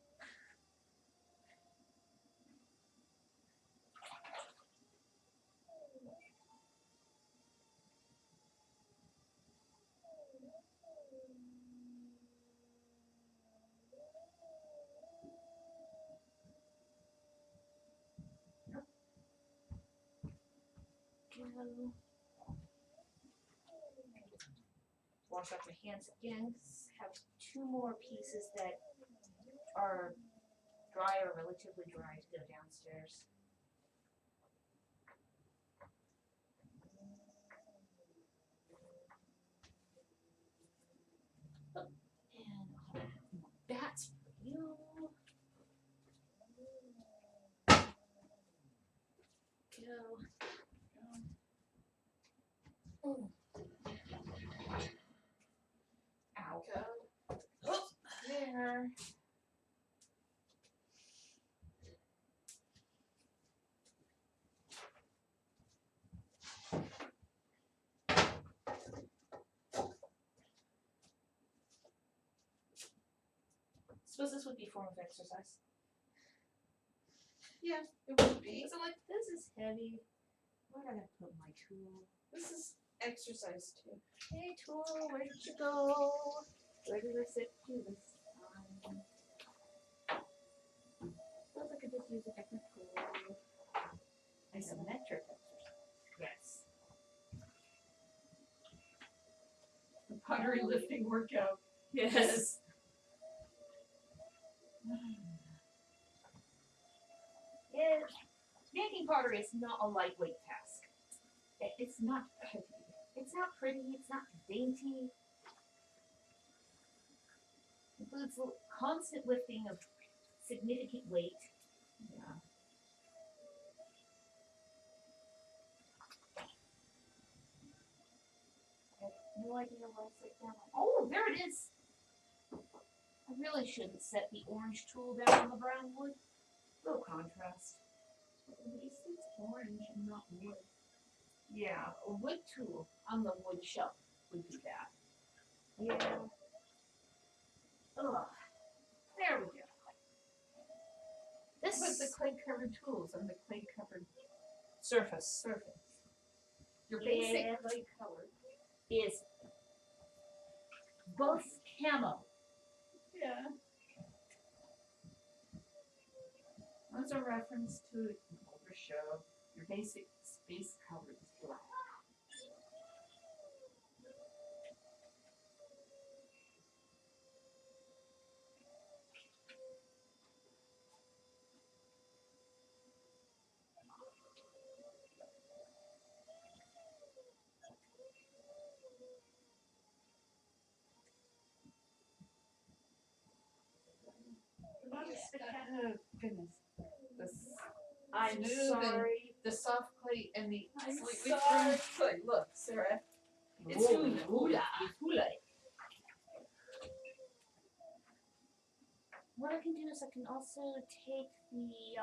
Go. Wash off my hands again. Have 2 more pieces that are dry or relatively dry to go downstairs. Oh, and I'll have more bats for you. Go. Oh. Ow. Go. Oh, there. Suppose this would be a form of exercise. Yeah, it would be. So like, this is heavy. Where did I put my tool? This is exercise too. Hey tool, where did you go? Where did I set you this time? Suppose I could just use a different tool. Isometric exercise. Yes. The pottery lifting workout. Yes. Yeah, making pottery is not a lightweight task. It's not pretty. It's not pretty. It's not dainty. It includes constant lifting of significant weight. Yeah. I have no idea where I set down. Oh, there it is. I really shouldn't set the orange tool down on the brown wood. Little contrast. At least it's orange and not wood. Yeah, a wood tool on the wood shelf would be that. Yeah. Ugh. There we go. This But the clay covered tools on the clay covered surface Your Yeah. basic clay color. is both camo. Yeah. That's a reference to an older show. Your basic space color is black. Oh, goodness. I'm Smooth and sorry. the soft clay and the I'm slightly sorry. firm clay. Look, Sarah. It's Oh, hula. hula. It's hula. What I can do is I can also take the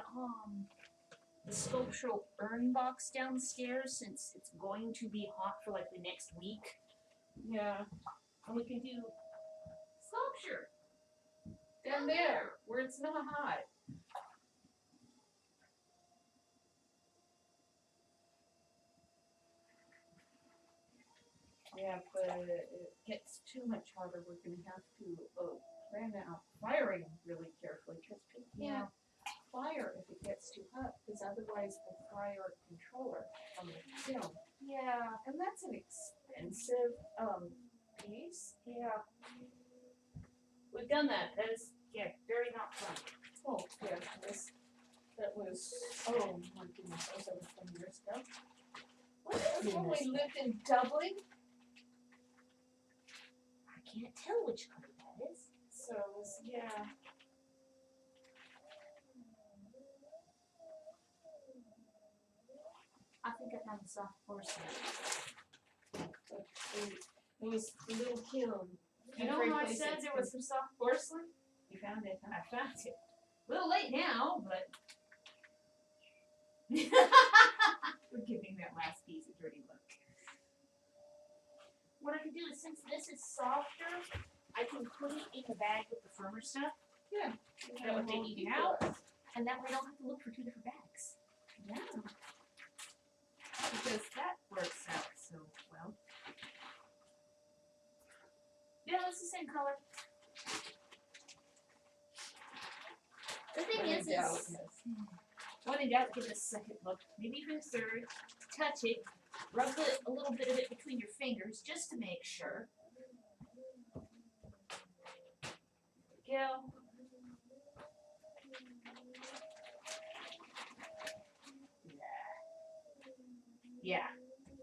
sculptural urn box downstairs since it's going to be hot for like the next week. Yeah. And we can do sculpture. Down there, where it's not hot. Yeah, but it gets too much hotter. We're going to have to plan out firing really carefully because people can't fire if it gets too hot because otherwise they'll fry our controller on the film. Yeah. And that's an expensive piece. Yeah. We've done that. That is, very not fun. Oh, yeah, that was, oh my goodness, that was over 20 years ago. Well, that was when we lived in Dublin. I can't tell which color that is. think I found the soft porcelain. It was a little kiln. You know how I said there was some soft porcelain? You found it, huh? I found it. A little late now, but we're giving that last piece a dirty look. What I can do is, since this is softer, I can put it in the bag with the firmer stuff. Yeah. That would take it out, and that way I don't have to look for two different bags. Yeah. Because that works out so well. Yeah, it's the same color. The thing is, when in doubt, give it a second look, maybe even a third. Touch it, rub a little bit of it between your fingers just to make sure. Go. Yeah,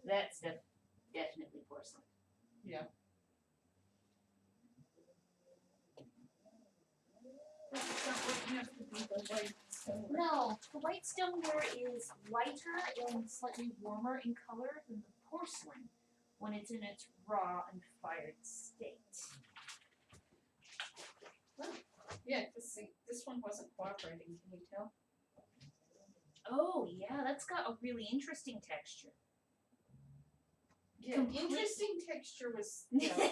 that's definitely porcelain. Yeah. It's not working out to be the white stone. No, the white stoneware is lighter and slightly warmer in color than the porcelain when it's in its raw and fired state. Yeah, this one wasn't cooperating, can you tell? Oh, yeah, that's got a really interesting texture. Yeah, interesting texture was, you know, his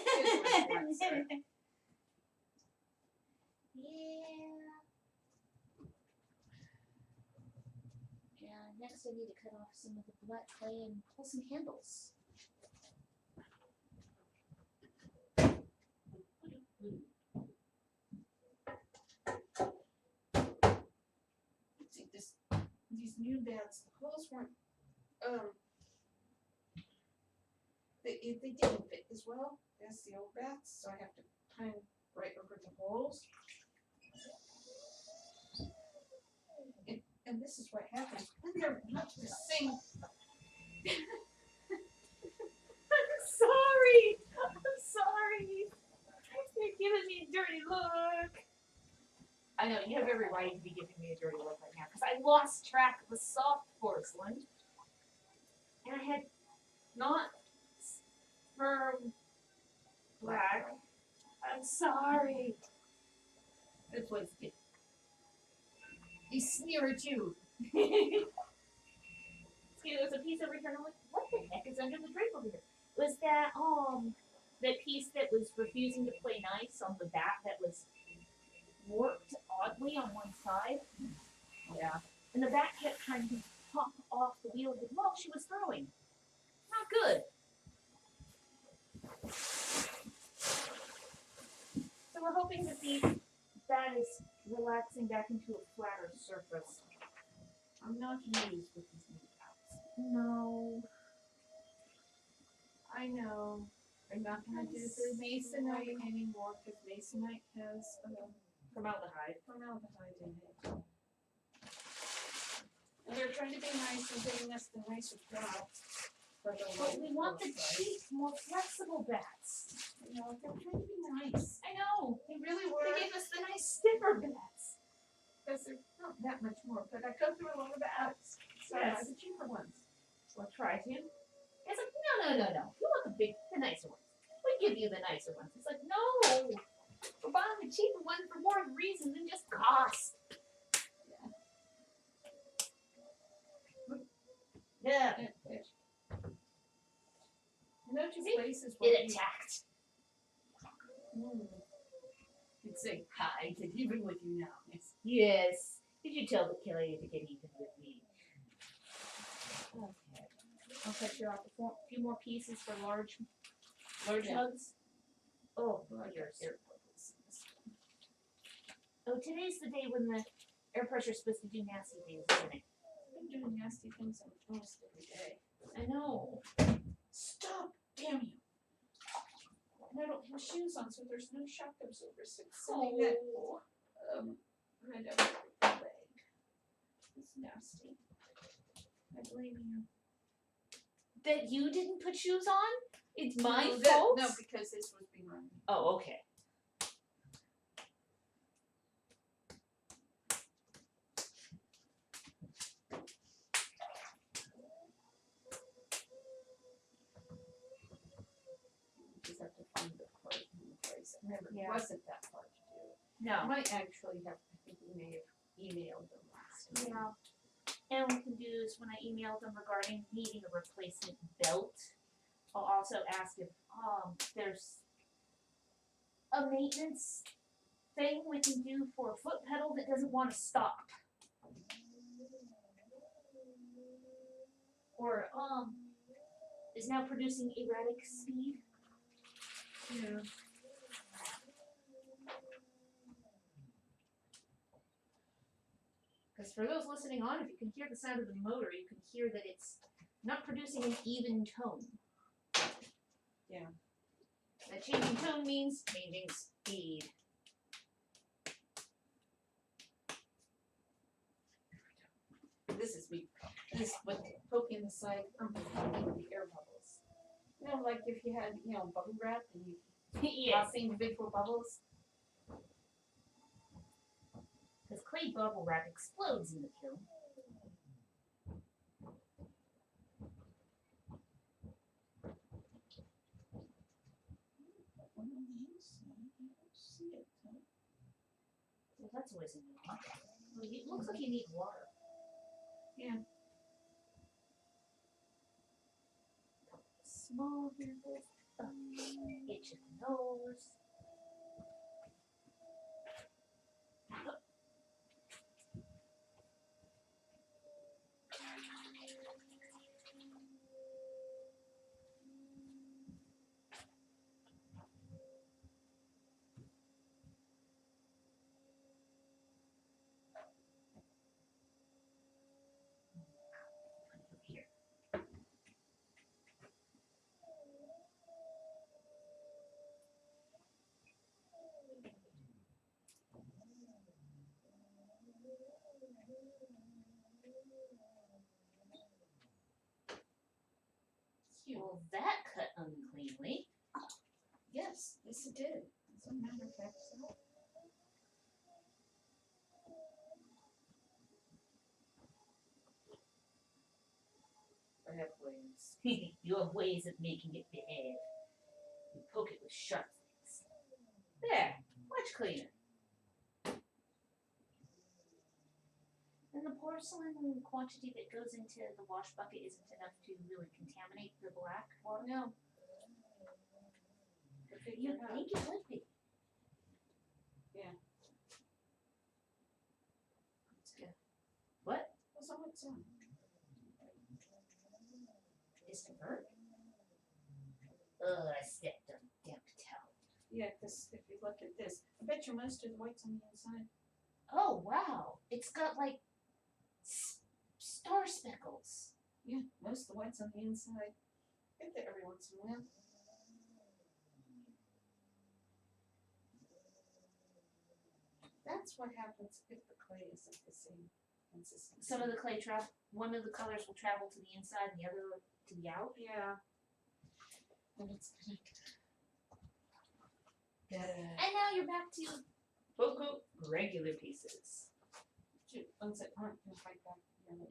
words there. Yeah. Yeah, next I need to cut off some of the black clay and pull some handles. See, these new bats, the holes weren't, they didn't fit as well as the old bats, so I have to climb right over the holes. And this is what happens when they're not the same. I'm sorry. You're giving me a dirty look. I know, you have every right to be giving me a dirty look right now, because I lost track of the soft porcelain. And I had not firm black. I'm sorry. This was good. He sneer at you. See, there's a piece over here, and I'm like, what the heck is under the drape over here? Was that piece that was refusing to play nice on the bat that was warped oddly on one side? Yeah. And the bat kept trying to pop off the wheel of the ball she was throwing. Not good. So we're hoping that the bat is relaxing back into a flatter surface. I'm not amused with these new bats. No. I know. I'm not going to do the masonite anymore because masonite has Formaldehyde. formaldehyde in it. And they're trying to be nice and giving us the nicer job. But we want the cheap, more flexible bats. You know, they're trying to be nice. I know. They really were. They gave us the nice stiffer bats. Because they're not that much more. But I go through a lot of bats. So I buy the cheaper ones. We'll try to. It's like, no. You want the nicer ones. We give you the nicer ones. It's like, no. We're buying the cheaper one for more reason than just cost. Yeah. You know, two See? places It attacked. You'd say hi to even with you now. Yes. Did you tell the killer to get even with me? Okay. I'll cut you off a few more pieces for large hugs. Oh, yours. Oh, today's the day when the air pressure's supposed to do nasty things, isn't it? I've been doing nasty things almost every day. I know. Stop! Damn you! And I don't have shoes on, so there's no shock absorber. So it's sending that right up the leg. It's nasty. I blame you. That you didn't put shoes on? It's my No, fault? No, because this was being run. Oh, okay. Yeah. wasn't that hard to do. No. I might actually have, I think we may have emailed them last time. Yeah. And what we can do is when I email them regarding needing a replacement belt, I'll also ask if there's a maintenance thing we can do for a foot pedal that doesn't want to stop. Or is now producing erratic speed. Yeah. Because for those listening on, if you can hear the sound of the motor, you can hear that it's not producing an even tone. Yeah. That changing tone means changing speed. This is me. This with poking the side from the air bubbles. You know, like if you had, bubble wrap and you Yes. pop individual bubbles. Because clay bubble wrap explodes in the kiln. Well, that's always a new one. Well, it looks like you need water. Yeah. Small dimples, itch of the nose. Here. Well, that cut uncleanly. Yes, it did. As a matter of fact, so. I have ways. You have ways of making it behave. You poke it with sharp things. There, much cleaner. And the porcelain quantity that goes into the wash bucket isn't enough to really contaminate the black water. No. You think it would be? Yeah. It's good. What? What's on what's on? Distant bird? I stepped on a damp towel. Yeah, because if you look at this, I bet you most of the white's on the inside. Oh, wow. It's got like star speckles. Yeah, most of the white's on the inside. Get there every once in a while. That's what happens if the clay isn't the same consistency. Some of the clay one of the colors will travel to the inside and the other to the out. Yeah. And it's And now you're back to Boku regular pieces. ones that aren't going to fight back together.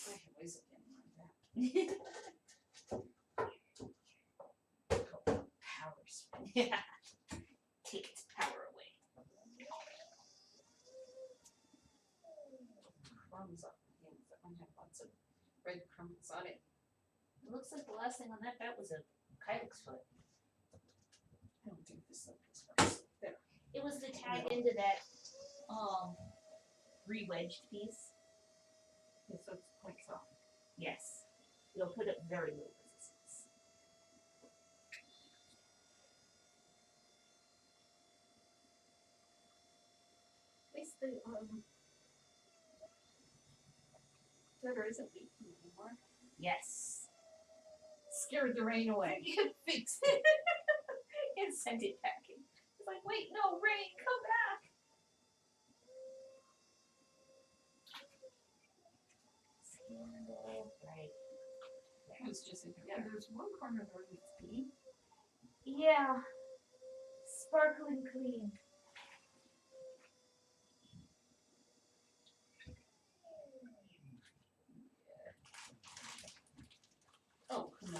I have ways of getting around that. Power spin. Yeah. Take its power away. Crumbs up the ends. That one had lots of red crumbs on it. It looks like the last thing on that bat was a Kylix foot. I don't think this stuff is first. There. It was the tag into that re-wedged piece. Okay, so it's quite soft. Yes. It'll put up very little resistance. At least the gutter isn't leaking anymore. Yes. Scared the rain away. You fixed it. And sent it packing. It's like, wait, no, rain, come back. Scandal, right. It was just yeah, there's one corner where it's pink. Yeah. Sparkling clean. Oh, come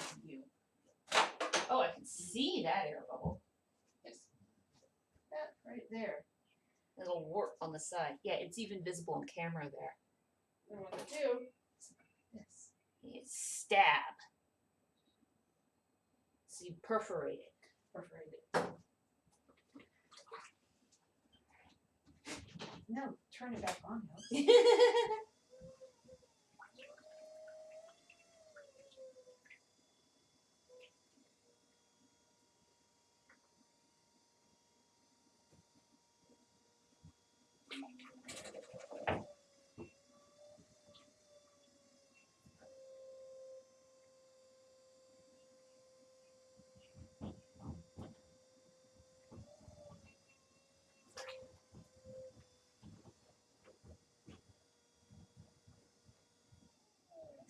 see that air bubble. Yes. That right there. A little wart on the side. Yeah, it's even visible on camera there. And what I do is this. You stab. So you perforate it. Perforate it. No, turn it back on now.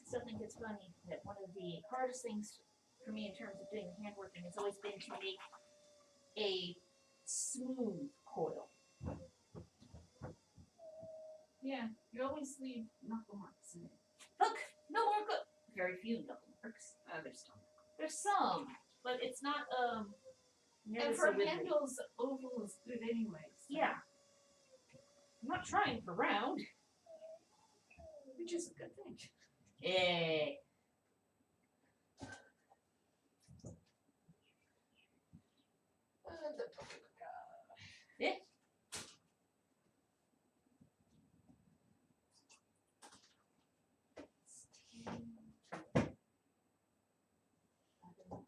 So I think it's funny that one of the hardest things for me in terms of doing handworking has always been to make a smooth coil. Yeah, you always leave knuckle marks in it. Look, no more very few knuckle marks. There's some. There's some, but it's not nearly And so for wiggly. handles, oval is good anyway. So. Yeah. I'm not trying for round. Which is a good thing. Eh. Yeah.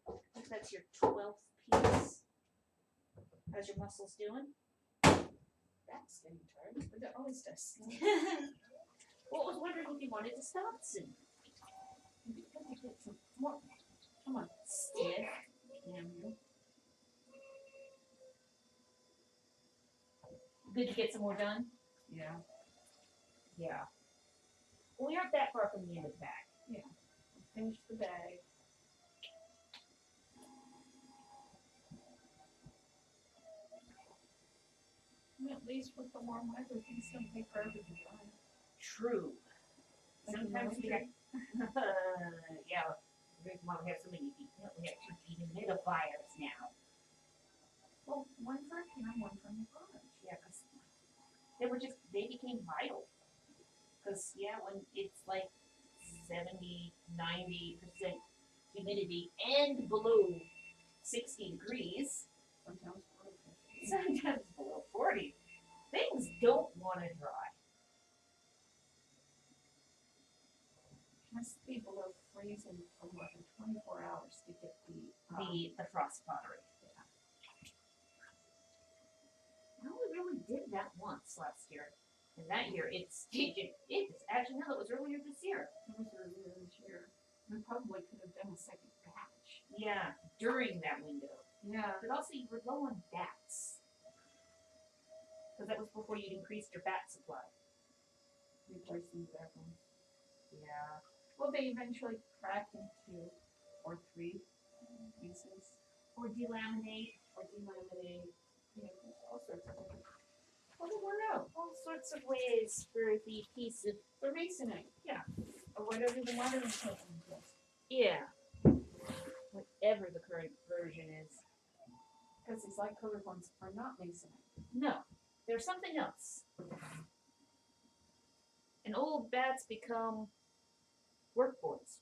I think that's your 12th piece. How's your muscles doing? That's getting tired, but it always does. Well, I was wondering if you wanted to stop soon. Let me get some more. Come on. Stiff. Damn you. Good to get some more done? Yeah. Yeah. Well, we aren't that far from the end of the bag. Yeah. Finish the bag. At least with the warm weather, things don't take forever to dry. True. Like Sometimes we laundry. yeah. The reason why we have so many we have 2 dehumidifiers now. Well, one for here, one from the garage. Yeah, because they became vital. Because, yeah, when it's like 70, 90% humidity and below 60 degrees, Sometimes below 50. sometimes below 40, things don't want to dry. Has to be below freezing for more than 24 hours to get The frost pottery. No, we really did that once last year. And that year, it's actually, no, it was earlier this year. It was earlier this year. We probably could have done a second batch. Yeah, during that window. Yeah. But also, you were low on bats. Because that was before you'd increased your bat supply. Replacing the bad ones. Yeah. Well, they eventually crack into 2 or 3 pieces. Or delaminate. You know, there's all sorts of things. Well, there were no. All sorts of ways for the piece of, For masonite. Yeah. Or whatever the modern equipment is. yeah. Whatever the current version is. Because these light colored ones are not masonite. No, there's something else. And old bats become work boards.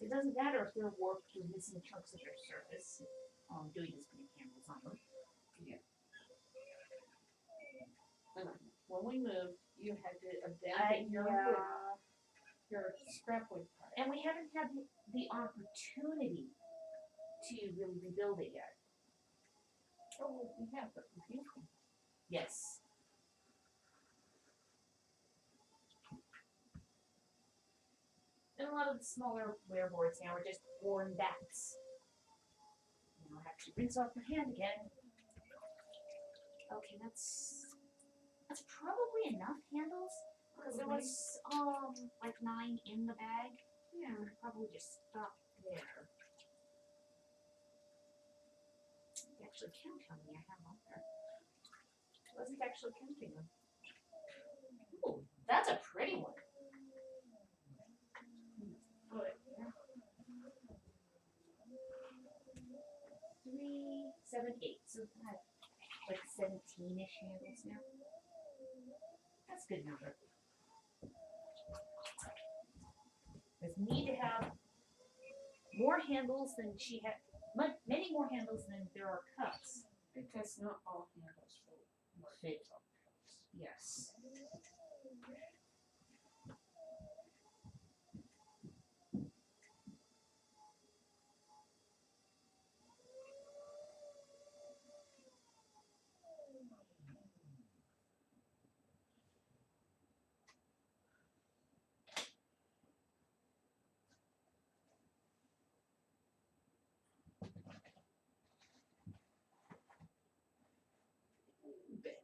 It doesn't matter if they're warped or missing chunks of their surface. All I'm doing is putting candles on them. Yeah. When we moved, you had to abandon your wood, your scrap wood part. And we haven't had the opportunity to really rebuild it yet. Oh, we have, but we can. Yes. And a lot of the smaller wear boards now are just worn bats. Now I have to rinse off my hand again. Okay, that's probably enough handles. Because there was like 9 in the bag. Yeah. I'd probably just stop there. Actually count how many I have on there. I wasn't actually counting them. Ooh, that's a pretty one. But, yeah. 18-ish handles now. That's a good number. There's need to have more handles than she had, many more handles than there are cups. Because not all handles will work. Fit. Yes. Bend.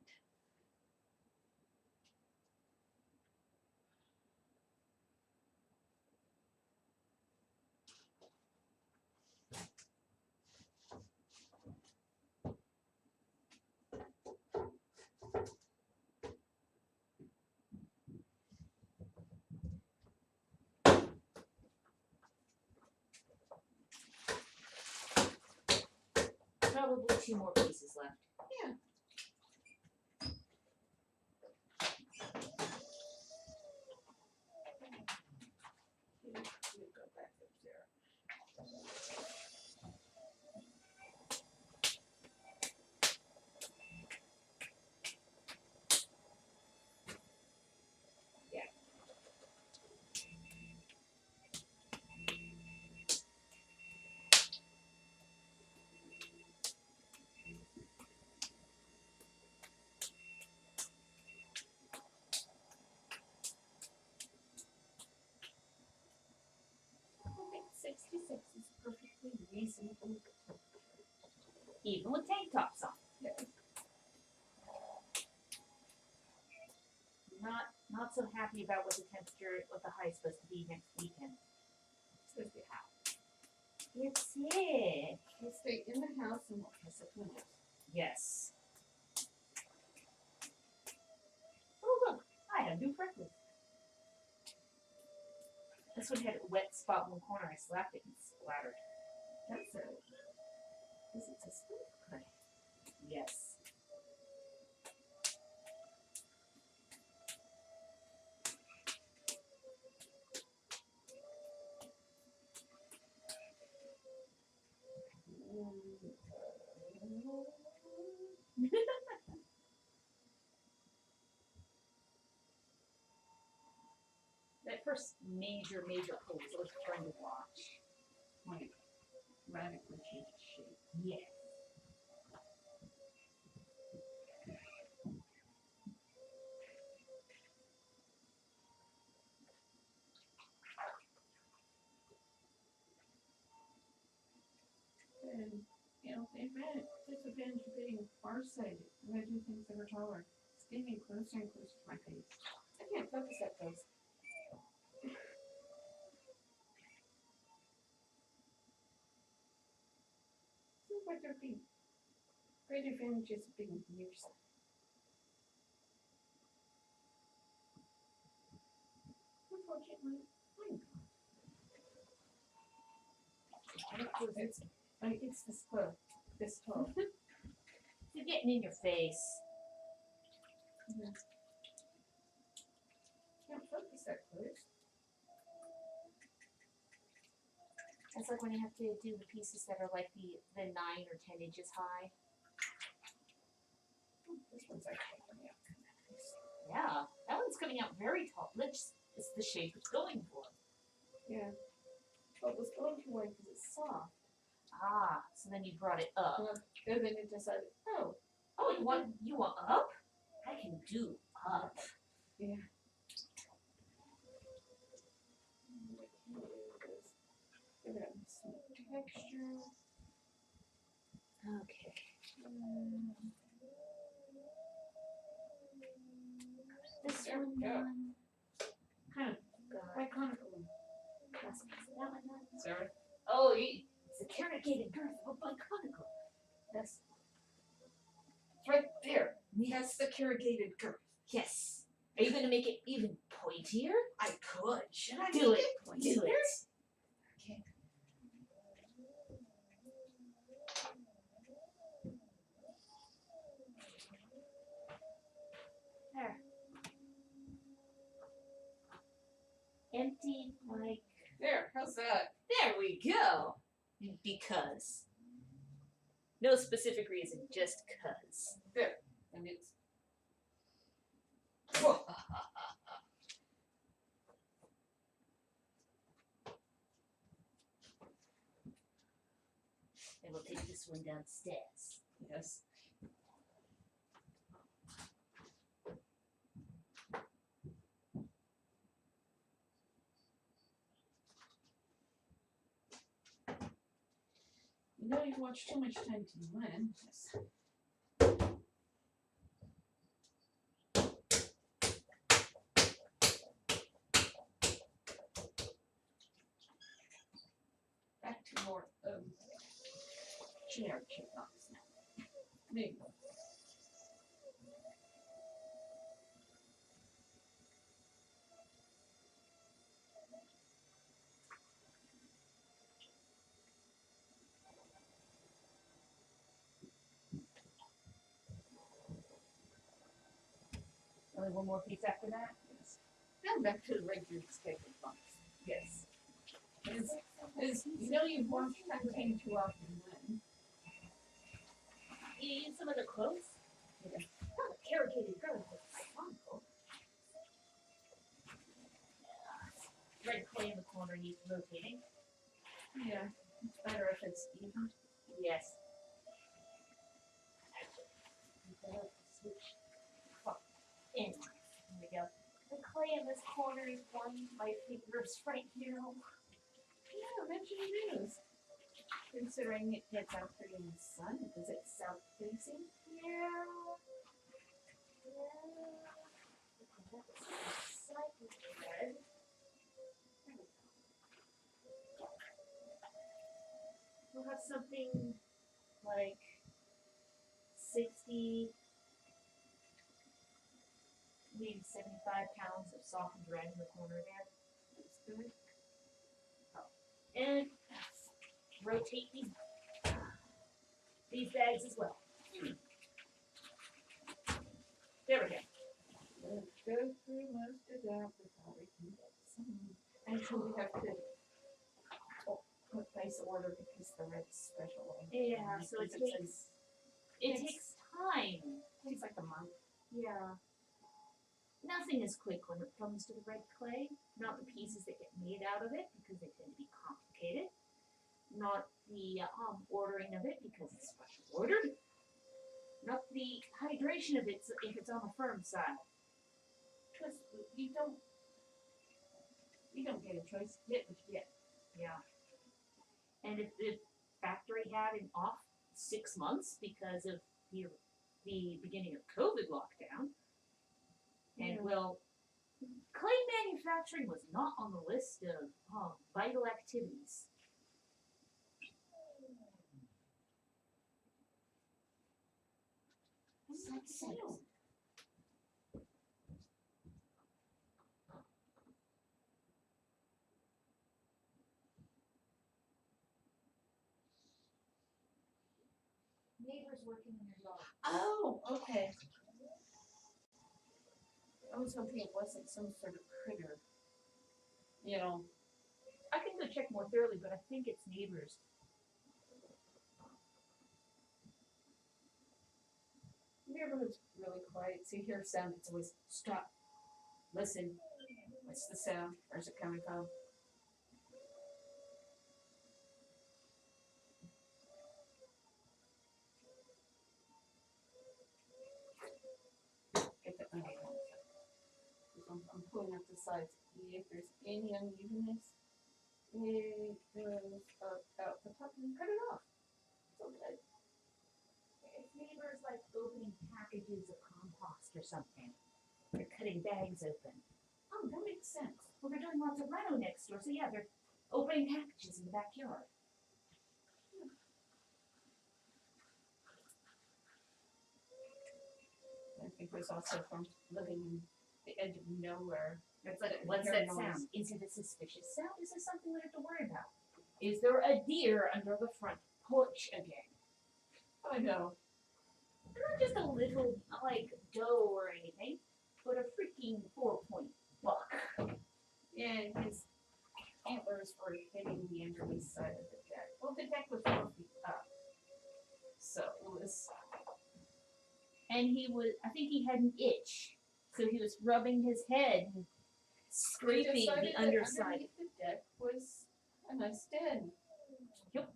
Probably 2 more pieces left. Yeah. You go back up there. I think 66 is perfectly reasonable. Even with tank tops on. Yeah. Not so happy about what the temperature of the high is supposed to be next weekend. It's supposed to be hot. It's sick. We'll stay in the house and we'll kiss up windows. Yes. Oh look, I have new freckles. This one had a wet spot in one corner. I slapped it and splattered. That's it. Is it a split? Okay. Yes. That first major pose, I was trying to watch. Like, radically change its shape. Yes. And, the disadvantage of being farsighted, and I do things that are taller. It's getting closer and closer to my face. I can't focus that close. Seems like there'd be great advantages of being nearsighted. Unfortunately, I'm not. It's this close. This tall. You're getting in your face. Can't focus that close. That's like when you have to do the pieces that are like the 9 or 10 inches high. This one's actually coming out kind of nice. Yeah, that one's coming out very tall. It's the shape it's going for. Yeah. But it was going too wide because it's soft. Ah, so then you brought it up. And then it decided, Oh, you want up? I can do up. yeah. Give it some texture. Okay. This There we one go. done. Kind of Got iconical. that one done. Sarah? Oh, it's a corrugated girth of biconical. That's It's right there. That's the corrugated girth. yes. Are you gonna make it even pointier? I could. Should I Do make it. pointier? Do it. Okay. There we go. Because. No specific reason, just cuz. There. And it's. And we'll take this one downstairs. Yes. You know you've watched too much Time to Win. Yes. Back to your generic checkbox now. There you go. Only one more piece after that? Yes. Now back to the regular scheduled box. Yes. Is you know you've watched Time too often when? In some of the clothes? Yeah. Not a corrugated girl, but uncle. Red clay in the corner needs rotating. Yeah. It's better if it's even. Yes. Switch. In. There we go. The clay in this corner is one of my fingers right now. Yeah, mention news. Considering it's out there in the sun, is it south facing? Yeah. Slightly red. We'll have something like 60, maybe 75 pounds of softened red in the corner there. That's good. And rotate these bags as well. There we go. Let's go through most of that before we can get some. Actually, we have to place order because the red's special. Yeah, so it takes time. It takes like a month. Yeah. Nothing is quick when it comes to the red clay. Not the pieces that get made out of it because they tend to be complicated. Not the ordering of it because it's special ordered. Not the hydration of it if it's on the firm side. Because you don't get a choice. You get what you get. Yeah. And if the factory had an off 6 months because of the beginning of COVID lockdown, and well, clay manufacturing was not on the list of vital activities. What's that sound? Neighbors working in their yard. Oh, okay. I was hoping it wasn't some sort of critter. You know. I can go check more thoroughly, but I think it's neighbors. The neighborhood's really quiet. So you hear a sound, it's always stop. Listen. What's the sound? Where's it coming from? Get that money. I'm pulling up the sides. If there's any unevenness, it goes up out the top and cut it off. It's okay. If neighbors like opening packages of compost or something, they're cutting bags open. Oh, that makes sense. Well, they're doing lots of reno next door, so yeah, they're opening packages in the backyard. I think there's also from living in the edge of nowhere. It's like, That what's hear that noise. sound? Is it a suspicious sound? Is it something we have to worry about? Is there a deer under the front porch again? I know. Not just a little, like, doe or anything, but a freaking 4-point buck. And his antlers were hitting the underneath side of the deck. Well, the deck was 4 feet up. So it was, And I think he had an itch. So he was rubbing his head and we scraping decided the that underside. underneath the deck was a nice den. Yep.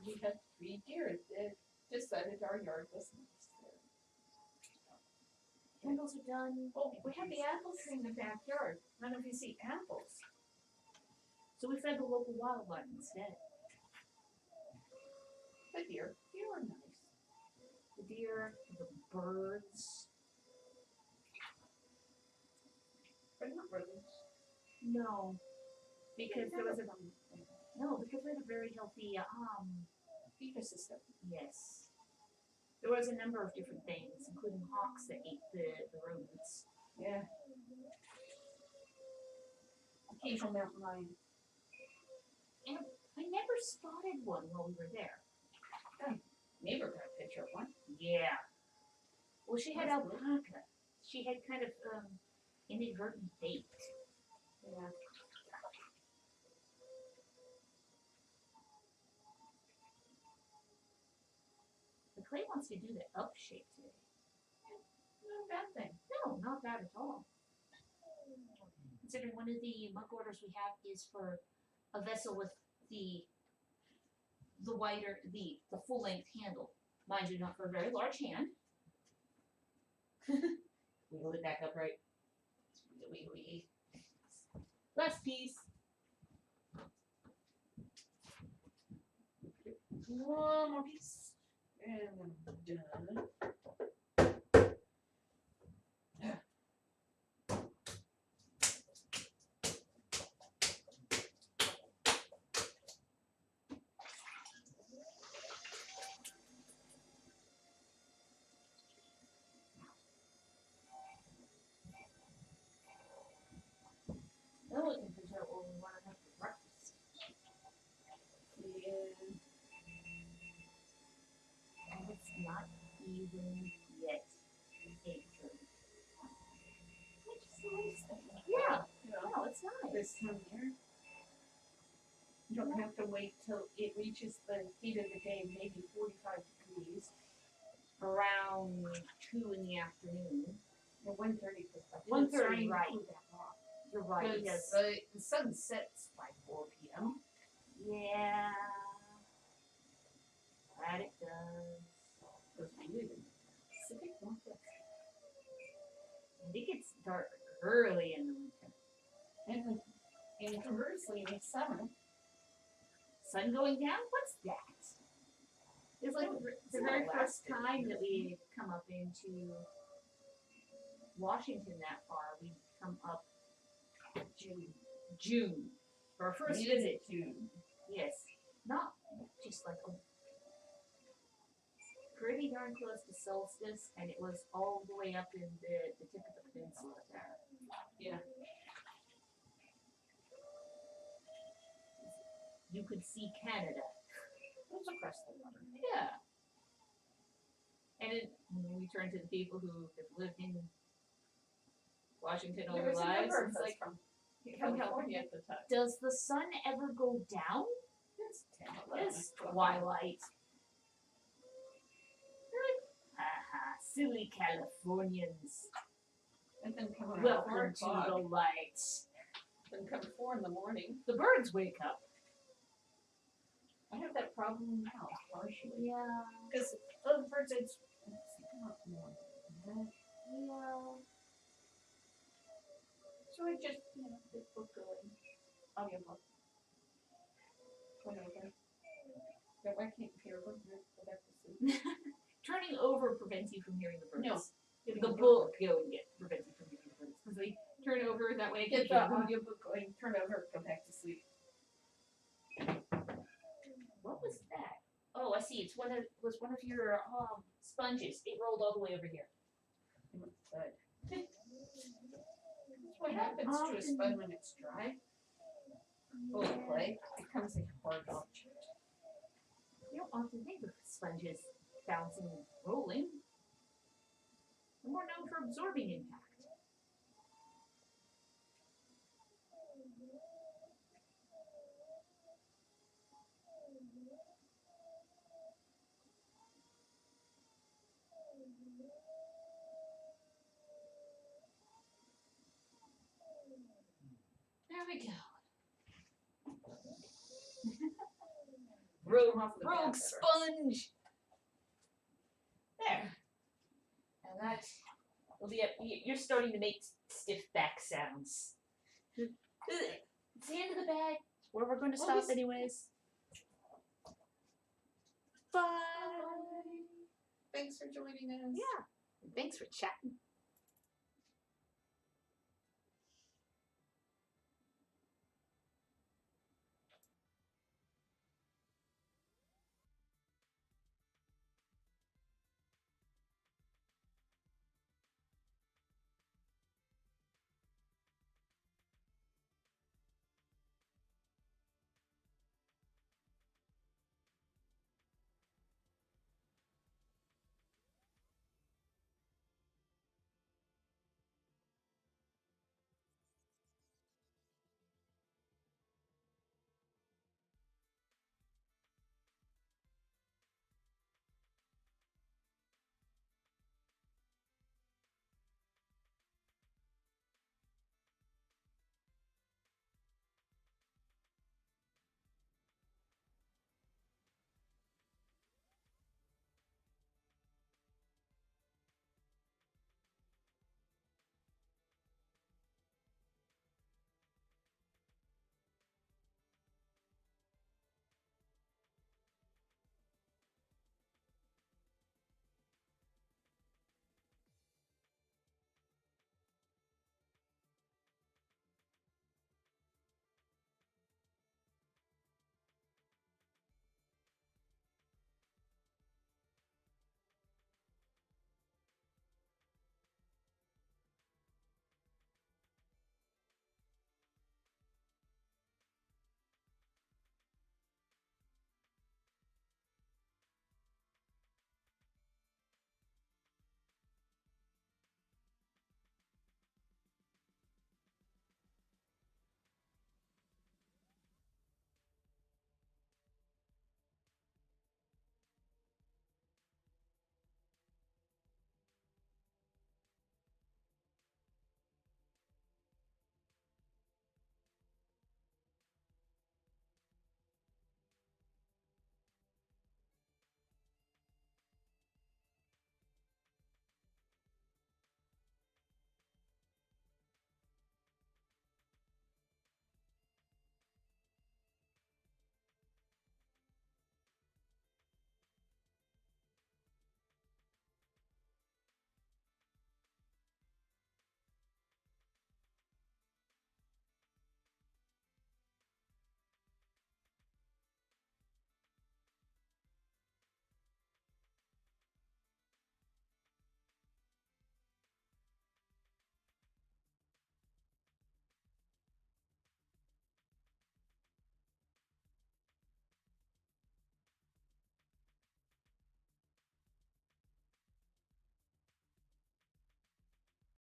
We had 3 deer that decided our yard was nice there. Candles are done. Oh, we have the apple tree in the backyard. None of you see apples. So we fed the local wildlife instead. The deer are nice. The deer, the birds. But not rodents. No. Because there was a because we had a very healthy ecosystem. yes. There was a number of different things, including hawks that ate the rodents. Yeah. Occasional mountain lion. And I never spotted one while we were there. Neighbor got a picture of one. Yeah. Well, she had That's good. alpaca. She had kind of inadvertent bait. Yeah. The clay wants to do the up shape today. Not a bad thing. No, not bad at all. Considering one of the mug orders we have is for a vessel with the wider, the full length handle. Mind you, not for a very large hand. Wiggle it back up right. Wee. Last piece. One more piece. And done. Now we can figure out what we want to have for breakfast. Yeah. And it's not even yet 8:30. Which is a nice thing. Yeah. You know, No, it's nice. this time of year. You don't have to wait till it reaches the heat of the day, maybe 45 degrees. Around 2 in the afternoon. Or 1:30 because by 1:30, right. cool that off. You're right. Because Yes. the sun sets by 4 p.m. Yeah. That it does. Because we live in the Pacific Northwest. And it gets dark early in the winter. And conversely, in summer, Sun going down? What's that? It's like the very first time that we come up into Washington that far. We come up June. For our first visit. June. Yes. Not just like pretty darn close to solstice, and it was all the way up in the tip of the peninsula there. Yeah. You could see Canada. It was across the water. Yeah. And when we turn to the people who have lived in Washington all There their was a lives, number of it's us like, from California at the time. does the sun ever go down? It's 10, 11, It's 12. twilight. They're like, haha, silly Californians. And then come around 4 Welcome to o'clock. the light. Then come 4 in the morning. The birds wake up. I have that problem now, partially. Yeah. Because those birds, it's not more than that. Yeah. So I just, this book going, audiobook. Whatever. But I can't hear them, go back to sleep. Turning over prevents you from hearing the birds. No. The book going prevents you from hearing the birds. Because they turn over that way. Get the audiobook going, turn over, go back to sleep. What was that? Oh, I see. It was one of your sponges. It rolled all the way over here. But that's what happens to a sponge when it's dry. Full of clay, it becomes a hard object. You don't often think of sponges bouncing and rolling. They're more known for absorbing impact. we go. Rogue, off the Rogue back sponge. There. And that will be. You're starting to make stiff back sounds. It's the end of the bag. Where we're going to stop, anyways. Bye. Thanks for joining us. Yeah. Thanks for chatting.